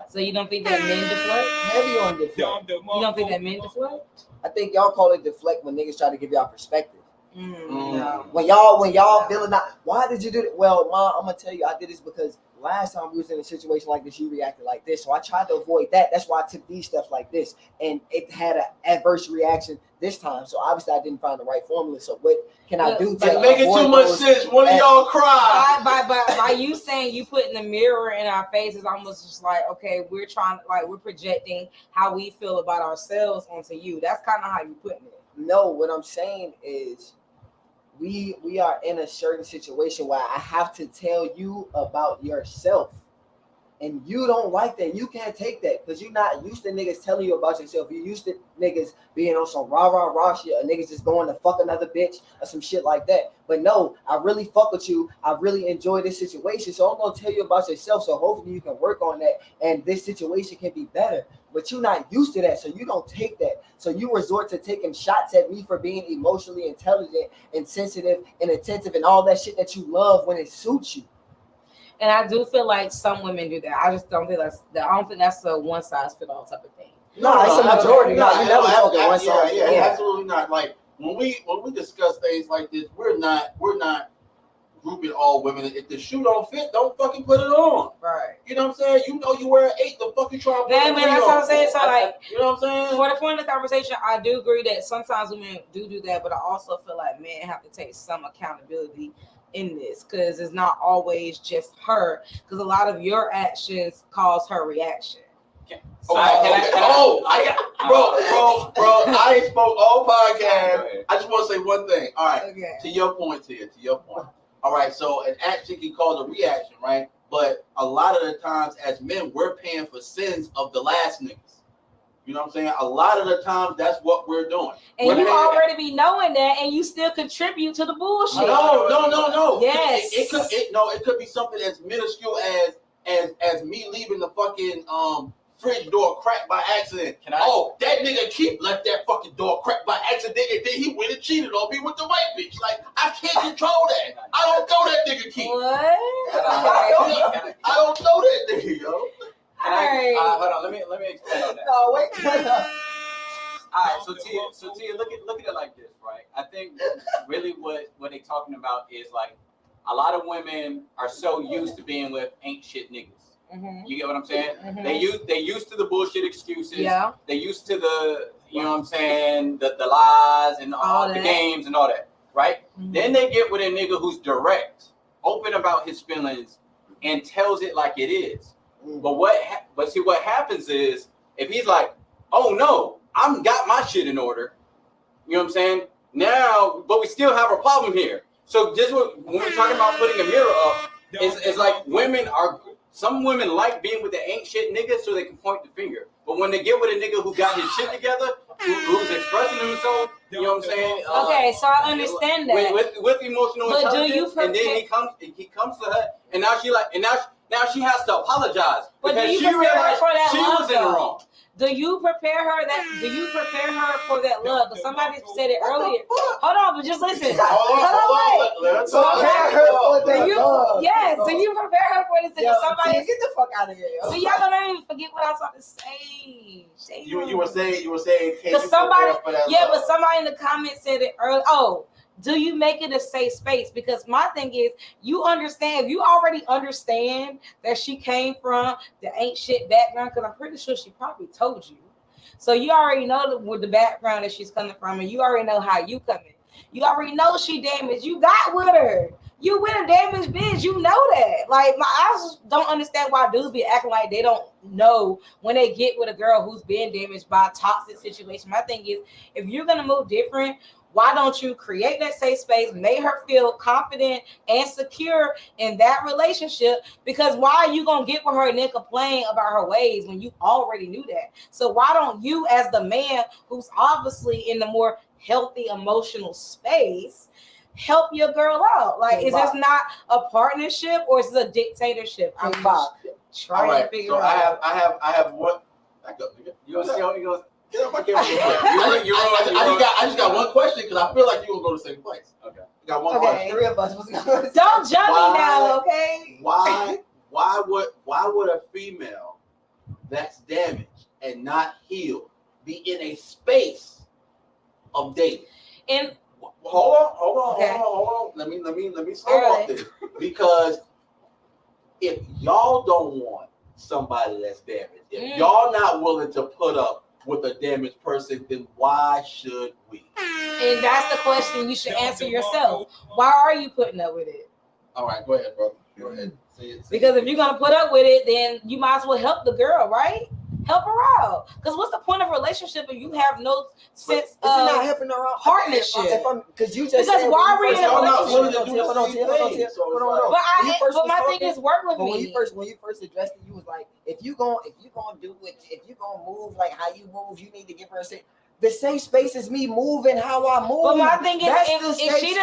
So you don't think that men deflect? Heavy on deflect. You don't think that men deflect? I think y'all call it deflect when niggas try to give y'all perspective. No. When y'all feeling not, why did you do it? Well, Mom, I'm gonna tell you, I did this because last time we was in a situation like this, you reacted like this. So I tried to avoid that. That's why I took these steps like this. And it had an adverse reaction this time. So obviously I didn't find the right formula. So what can I do to make it too much sense? One of y'all cry. By you saying you putting the mirror in our faces, almost just like, okay, we're projecting how we feel about ourselves onto you. That's kind of how you putting it. No, what I'm saying is we are in a certain situation where I have to tell you about yourself. And you don't like that. You can't take that because you're not used to niggas telling you about yourself. You're used to niggas being on some rah shit, or niggas just going to fuck another bitch or some shit like that. But no, I really fuck with you. I really enjoy this situation. So I'm going to tell you about yourself. So hopefully you can work on that and this situation can be better. But you're not used to that. So you don't take that. So you resort to taking shots at me for being emotionally intelligent and sensitive and attentive and all that shit that you love when it suits you. And I do feel like some women do that. I just don't think that's a one size fit all type of thing. No, it's a majority. No, you never talking one size. Yeah, absolutely not. Like when we discuss things like this, we're not grouping all women. If the shoe don't fit, don't fucking put it on. Right. You know what I'm saying? You know you wear an 8, the fuck you try to put that's what I'm saying. So like, you know what I'm saying? For the point of the conversation, I do agree that sometimes women do that, but I also feel like men have to take some accountability in this because it's not always just her, because a lot of your actions cause her reaction. Bro, I ain't spoke all podcast. I just want to say one thing. All right, okay. To your point. All right, so an action can cause a reaction, right? But a lot of the times as men, we're paying for sins of the last niggas. You know what I'm saying? A lot of the times, that's what we're doing. And you already be knowing that, and you still contribute to the bullshit. No. Yes. It could be something as minuscule as me leaving the fucking fridge door cracked by accident. That nigga Keith left that fucking door cracked by accident, and then he went and cheated on me with the white bitch. Like, I can't control that. I don't know that nigga Keith. What? I don't know that nigga, yo. Hold on, let me expand on that. No, wait. All right, so Tia, look at it like this, right? I think really what they talking about is like a lot of women are so used to being with ain't shit niggas. Mm-hmm. You get what I'm saying? Mm-hmm. They used to the bullshit excuses. Yeah. They used to the, you know what I'm saying, the lies and all the games and all that, right? Mm-hmm. Then they get with a nigga who's direct, open about his feelings, and tells it like it is. Mm-hmm. But see what happens is if he's like, oh no, I'm got my shit in order. You know what I'm saying? Now, but we still have a problem here. So just when we're talking about putting a mirror up, it's like some women like being with the ain't shit nigga so they can point the finger. But when they get with a nigga who got his shit together, who's expressing himself, you know what I'm saying? Okay, so I understand that. With emotional intelligence, and then he comes to her, and now she has to apologize because she realized she was in the wrong. Do you prepare her for that love? Because somebody said it earlier. Hold on, but just listen. Yes, do you prepare her for this? Somebody get the fuck out of here. So y'all don't even forget what I was about to say. You were saying. But somebody in the comments said it earlier. Oh. Do you make it a safe space? Because my thing is, you already understand that she came from the ain't shit background, because I'm pretty sure she probably told you. So you already know with the background that she's coming from, and you already know how you coming. You already know she damaged. You got with her. You with a damaged bitch. You know that. Like, I just don't understand why dudes be acting like they don't know when they get with a girl who's been damaged by a toxic situation. My thing is, if you're going to move different, why don't you create that safe space, make her feel confident and secure in that relationship? Because why are you going to get with her and then complain about her ways when you already knew that? So why don't you, as the man who's obviously in the more healthy emotional space, help your girl out? Like, is this not a partnership or is it a dictatorship? I'm trying to figure out. I have one. You gonna see how he goes? Get up my camera. I just got one question because I feel like you're gonna go to the same place. Okay. Got one question. 3 of us. Don't jump me now, okay? Why would a female that's damaged and not healed be in a space of dating? And hold on. Let me start off this. Because if y'all don't want somebody that's damaged, if y'all not willing to put up with a damaged person, then why should we? And that's the question you should answer yourself. Why are you putting up with it? All right, go ahead, bro. Go ahead. Say it. Because if you're gonna put up with it, then you might as well help the girl, right? help her out. Because what's the point of a relationship if you have no sense of not helping her out? partnership? Because you just because why are we in a relationship? But my thing is work with me. When you first addressed it, you was like, if you gonna move like how you move, you need to give her a say. The safe space is me moving how I move. But my thing is, if she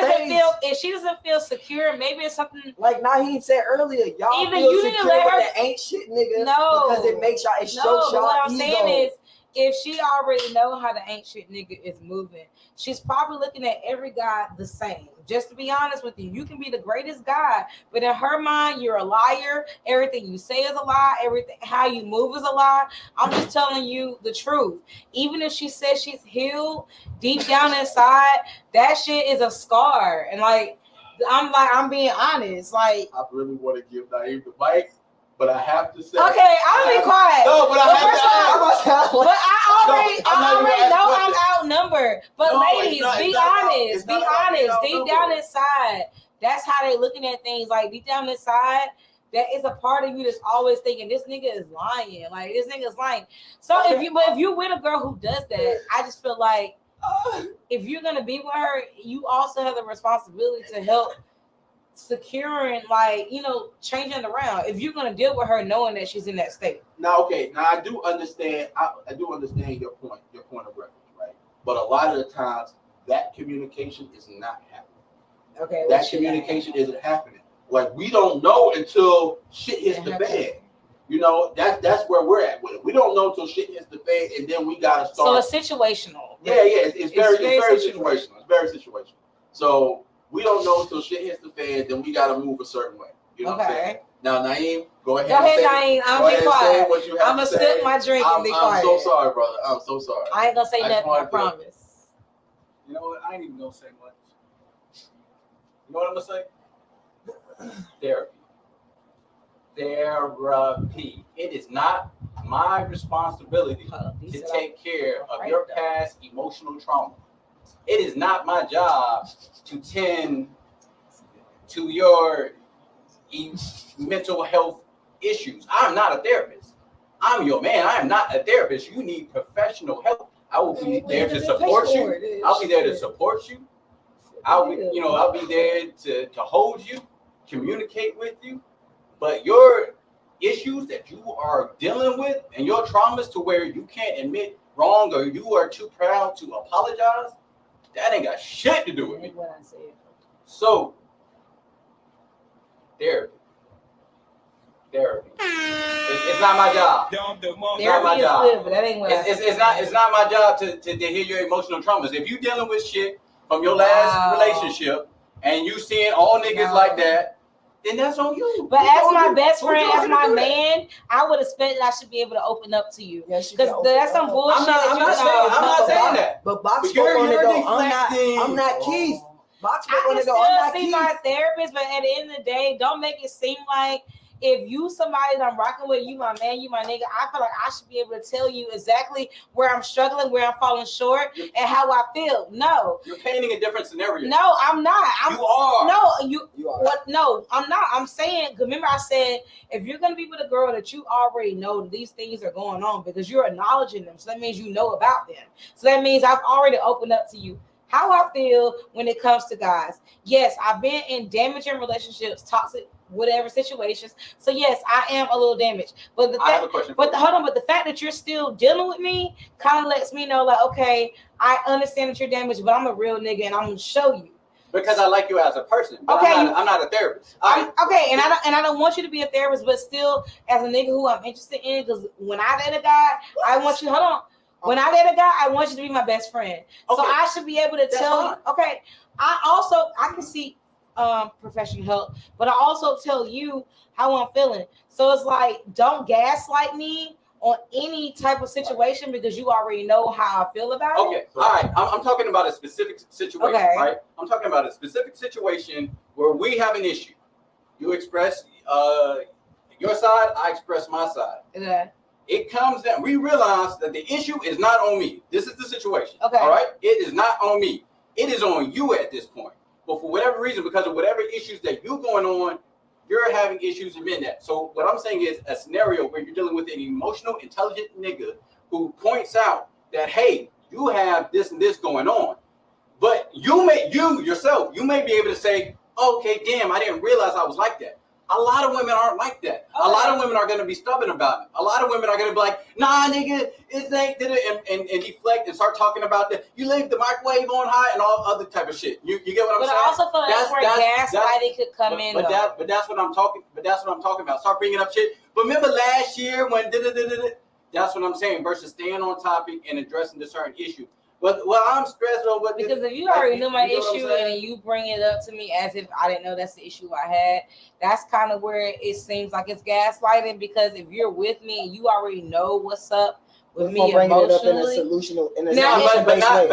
doesn't feel secure, maybe it's something like Naheem said earlier. Y'all either feel you need to secure let her. With the ain't shit nigga. No, because it makes y'all. It strokes y'all what I'm ego. saying is, if she already know how the ain't shit nigga is moving, she's probably looking at every guy the same. Just to be honest with you, you can be the greatest guy, but in her mind, you're a liar. Everything you say is a lie. Everything how you move is a lie. I'm just telling you the truth. Even if she says she's healed, deep down inside, that shit is a scar. And I'm being honest. Like, I really want to give Naeem the mic. But I have to say. Okay, I'll be quiet. No, but I have to. But I already know I'm outnumbered. But ladies, be honest. Be honest. Deep down inside, that's how they looking at things. Like deep down inside, that is a part of you that's always thinking this nigga is lying. Like this nigga is lying. So if you with a girl who does that, I just feel like if you're gonna be with her, you also have the responsibility to help securing, changing around. If you're gonna deal with her knowing that she's in that state. Now I do understand. I do understand your point of reference, right? But a lot of the times that communication is not happening. Okay. That communication isn't happening. Like we don't know until shit hits the fan. You know, that's where we're at with it. We don't know until shit hits the fan, and then we gotta start. So it's situational. Yeah, it's very situational. It's very situational. So we don't know until shit hits the fan, then we gotta move a certain way. You know what I'm saying? Now, Naeem, go ahead. Naeem. I'm be quiet. I'm gonna sip my drink and be quiet. I'm so sorry, brother. I'm so sorry. I ain't gonna say nothing. I promise. You know what? I ain't even gonna say much. You know what I'm gonna say? Therapy. It is not my responsibility to take care of your past emotional trauma. It is not my job to tend to your mental health issues. I'm not a therapist. I'm your man. I am not a therapist. You need professional help. I will be there to support you. I'll be there to support you. I'll be there to hold you, communicate with you. But your issues that you are dealing with and your traumas to where you can't admit wrong or you are too proud to apologize, that ain't got shit to do with me. What I said. So, therapy. It's not my job. It's not my job. Good, but that ain't what it's not my job to hear your emotional traumas. If you dealing with shit from your last relationship and you seeing all niggas like that, then that's on you. But as my best friend, as my man, I would expect that I should be able to open up to you. Because that's some bullshit. I'm not saying that. But Box spoke on it though. I'm not Keith. Box spoke on it though. I can still see my therapist, but at the end of the day, don't make it seem like if you somebody that I'm rocking with, you my man, you my nigga, I feel like I should be able to tell you exactly where I'm struggling, where I'm falling short, and how I feel. No. You're painting a different scenario. No, I'm not. You are. No, you are. What? No, I'm not. I'm saying, remember I said, if you're going to be with a girl that you already know that these things are going on because you're acknowledging them, so that means you know about them. So that means I've already opened up to you how I feel when it comes to guys. Yes, I've been in damaging relationships, toxic, whatever situations. So yes, I am a little damaged. But I have a question. But the fact that you're still dealing with me kind of lets me know, like, okay, I understand that you're damaged, but I'm a real nigga and I'm gonna show you. Because I like you as a person. But Okay, I'm not a therapist. Okay, and I don't want you to be a therapist, but still, as a nigga who I'm interested in, because when I date a guy, I want you. Hold on. When I date a guy, I want you to be my best friend. Okay. So I should be able to tell you. Okay. I can see professional help, but I also tell you how I'm feeling. So it's like, don't gaslight me on any type of situation because you already know how I feel about it. Okay, all right. I'm talking about a specific situation, right? I'm talking about a specific situation where we have an issue. You express your side, I express my side. Okay. It comes down, we realize that the issue is not on me. This is the situation. Okay. All right? It is not on me. It is on you at this point. But for whatever reason, because of whatever issues that you're going on, you're having issues admitting that. So what I'm saying is a scenario where you're dealing with an emotional, intelligent nigga who points out that, hey, you have this and this going on. But you may be able to say, okay, damn, I didn't realize I was like that. A lot of women aren't like that. A lot of women are going to be stubborn about it. A lot of women are going to be like, nah, nigga, it ain't, and deflect and start talking about that. You leave the microwave on high and all other type of shit. You get what I'm saying? But I also feel like that's where gaslighting could come in. But that's what I'm talking about. Start bringing up shit. But remember last year when that's what I'm saying. Versus staying on topic and addressing the certain issue. But I'm stressed over this. Because if you already knew my issue and you bring it up to me as if I didn't know that's the issue I had, that's kind of where it seems like it's gaslighting. Because if you're with me and you already know what's up with me bringing emotionally, it up in a solution, but not.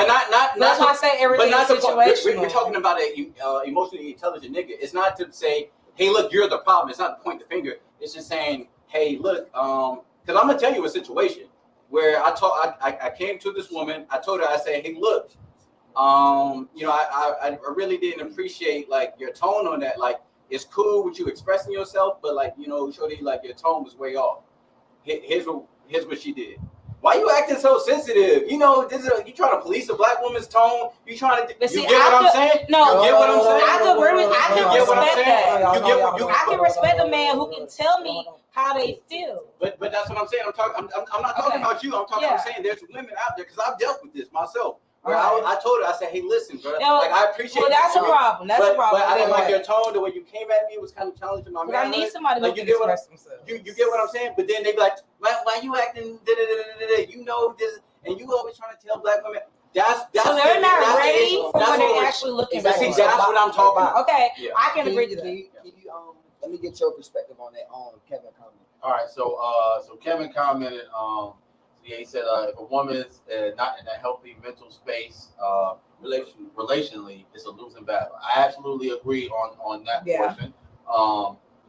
That's why I say everything is situational. We're talking about an emotionally intelligent nigga. It's not to say, hey, look, you're the problem. It's not to point the finger. It's just saying, hey, look, because I'm gonna tell you a situation where I came to this woman. I told her, I said, hey, look, I really didn't appreciate like your tone on that. Like, it's cool with you expressing yourself, but like, shorty, like your tone was way off. Here's what she did. Why you acting so sensitive? You trying to police a black woman's tone. You trying to. You get what I'm saying? No, you get what I'm saying? I can agree with. I can respect that. I can respect a man who can tell me how they feel. But that's what I'm saying. I'm not talking about you. I'm saying there's women out there because I've dealt with this myself. Where I told her, I said, hey, listen, bro. Like I appreciate. Well, that's a problem. That's a problem. But I didn't like your tone. The way you came at me was kind of challenging my man. I need somebody who can express themselves. You get what I'm saying? But then they be like, why you acting? You know this, and you always trying to tell black women. That's so they're not ready for when they're actually looking back. See, that's what I'm talking about. Okay, I can agree to that. Let me get your perspective on that. Kevin comment. All right, so Kevin commented. He said if a woman is not in a healthy mental space, relationally, it's a losing battle. I absolutely agree on that portion.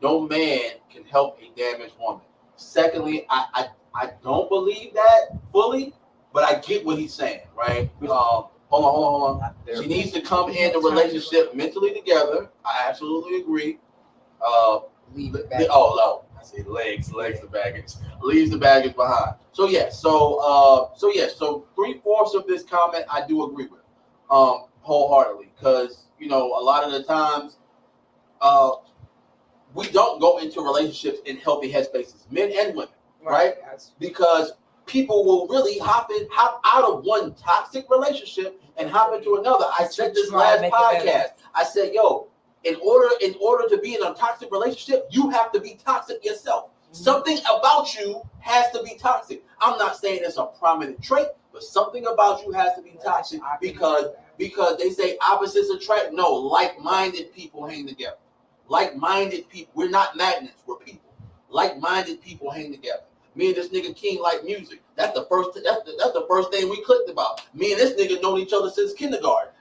No man can help a damaged woman. Secondly, I don't believe that fully, but I get what he's saying, right? Hold on. She needs to come in the relationship mentally together. I absolutely agree. Leave it back. I say legs the baggage. Leaves the baggage behind. So 3/4 of this comment I do agree with wholeheartedly, because a lot of the times we don't go into relationships in healthy headspaces, men and women, right? Because people will really hop out of one toxic relationship and hop into another. I said this last podcast. I said, in order to be in a toxic relationship, you have to be toxic yourself. Something about you has to be toxic. I'm not saying it's a prominent trait, but something about you has to be toxic because they say opposites attract. No, like-minded people hang together. Like-minded people. We're not magnets. We're people. Like-minded people hang together. Me and this nigga King like music. That's the first thing we clicked about. Me and this nigga known each other since kindergarten.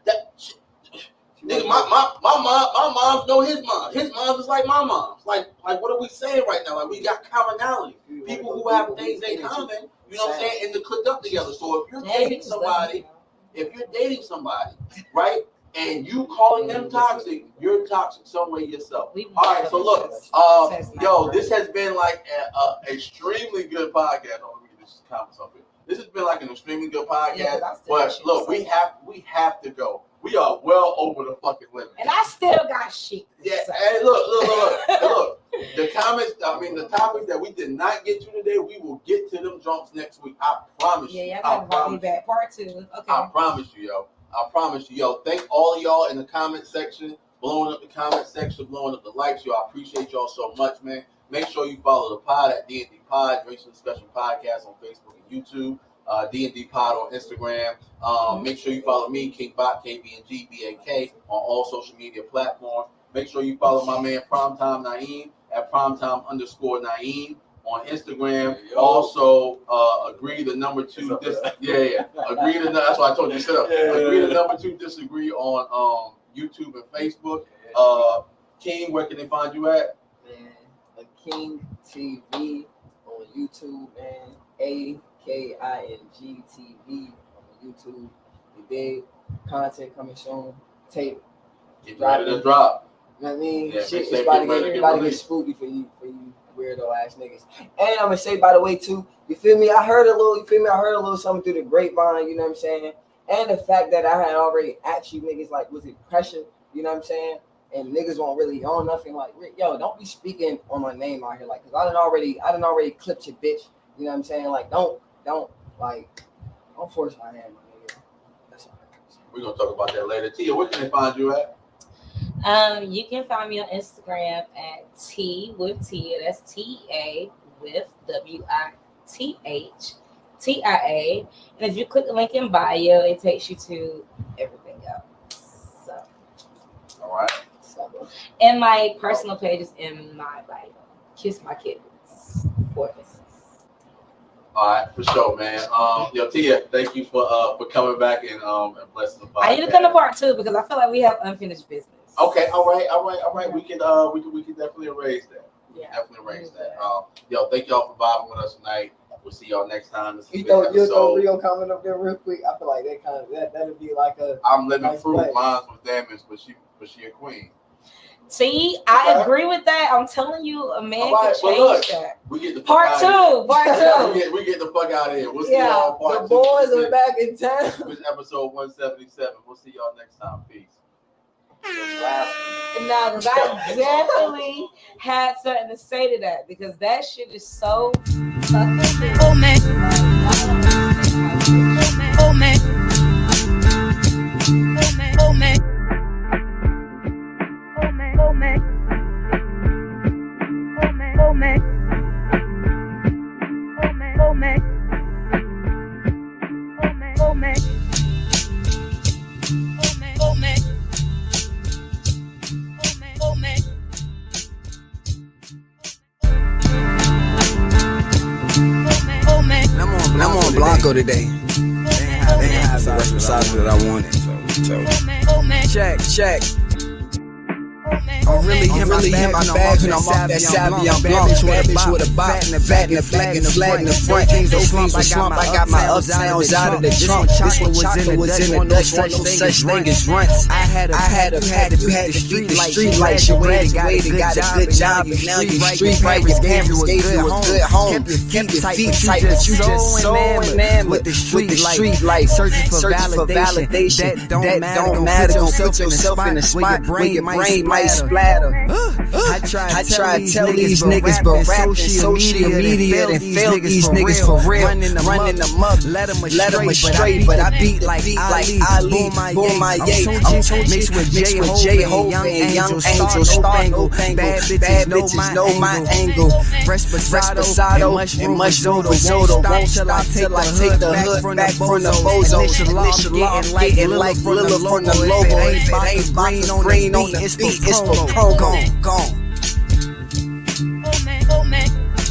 Nigga, my moms know his mom. His mom is like my mom's. Like what are we saying right now? Like we got commonality. People who have things in common, you know what I'm saying, and to click up together. So if you're dating somebody, right, and you calling them toxic, you're toxic some way yourself. All right, so look, this has been like an extremely good podcast. Oh, let me get this comment up here. This has been like an extremely good podcast. But look, we have to go. We are well over the fucking limit. And I still got shit. Yeah, and look. The comments, the topics that we did not get to today, we will get to them drunks next week. I promise you. Yeah, y'all gotta me back. Part 2. Okay. I promise you, yo. Thank all of y'all in the comment section, blowing up the comment section, blowing up the likes, yo. I appreciate y'all so much, man. Make sure you follow the pod at D&D Pod, DrinksNDiscussion Podcast on Facebook and YouTube. D&D Pod on Instagram. Make sure you follow me, KvngBak, KvngBak, on all social media platforms. Make sure you follow my man Primetime Naeem at Primetime_Naeem on Instagram. Also, agree the number 2. Agree to that's why I told you to shut up. Agree to number 2 disagree on YouTube and Facebook. King, where can they find you at? Man, King TV on YouTube, man. KvngTV on YouTube. The big content coming soon. Tape. Get ready to drop. You know what I mean? Yeah, Shit is mixtape about to ready to get, get about to get released. spooky for you weirdo ass niggas. And I'm gonna say, by the way, too, you feel me? I heard a little something through the grapevine, you know what I'm saying? And the fact that I had already asked you niggas, like, was it pressure? You know what I'm saying? And niggas won't really own nothing. Like, yo, don't be speaking on my name out here, like, cause I done already clipped your bitch. You know what I'm saying? Like, don't force my hand, my nigga. That's all. We're gonna talk about that later. Tia, where can they find you at? You can find me on Instagram at T with Tia. That's T-A with WITHTIA. And if you click the link in bio, it takes you to everything else. So, All right. and my personal page is in my bio. Kiss my kittens. For this. All right, for sure, man. Yo, Tia, thank you for coming back and blessing the podcast. I need to come to part 2 because I feel like we have unfinished business. Okay, all right. We can definitely erase that. Yeah. Definitely erase that. Yo, thank y'all for vibing with us tonight. We'll see y'all next time. This is You throw Rio comment up there real quick. I feel like that'd be like a. I'm living nice proof. play. Mine was damaged, but she a queen. See, I agree with that. I'm telling you, a man Right, can change that. We get the fuck Part out 2, of part 2. here. we get the fuck out of here. We'll see Yeah, y'all in part the 2. boys are back in town. Which episode 177. We'll see y'all next time. Peace. No, because I definitely had something to say to that because that shit is so fucking big. Oh man. Oh man. Oh man. Oh man. Oh man. Oh man. Oh man. Oh man. Oh man. Oh man. Oh man. Oh man. Oh man. Oh man. Oh man. I'm on Blanco today. They have the massage that I wanted. So check. I'm really in my bag when I'm off that Savion Blanc. Bad bitch with a bop, fat in the back and flat in the front. Those things was slump, I got my uptowns out of the trunk. This one chocolate was in the Dutch, no such thing as runts. I had to beat the street lights. You graduated, got a good job, and now you street right. Your parents gave you a good home, kept your feet tight, but you just so enamored with the street lights. Searching for validation that don't matter. Don't put yourself in a spot where your brain might splatter. I try to tell these niggas, but rapping social media and failed these niggas for real. Running them up, let them astray, but I beat like Ali, boom my yay. I'm mixed with J-Hope and Young Angel, Star-Spangled, bad bitches know my angle. Resposado and much room risotto. Won't stop till I take the hood back from the bozo. Initial law, getting like Lilla from the logo. If it ain't green on the beat, it's for promo. Gone.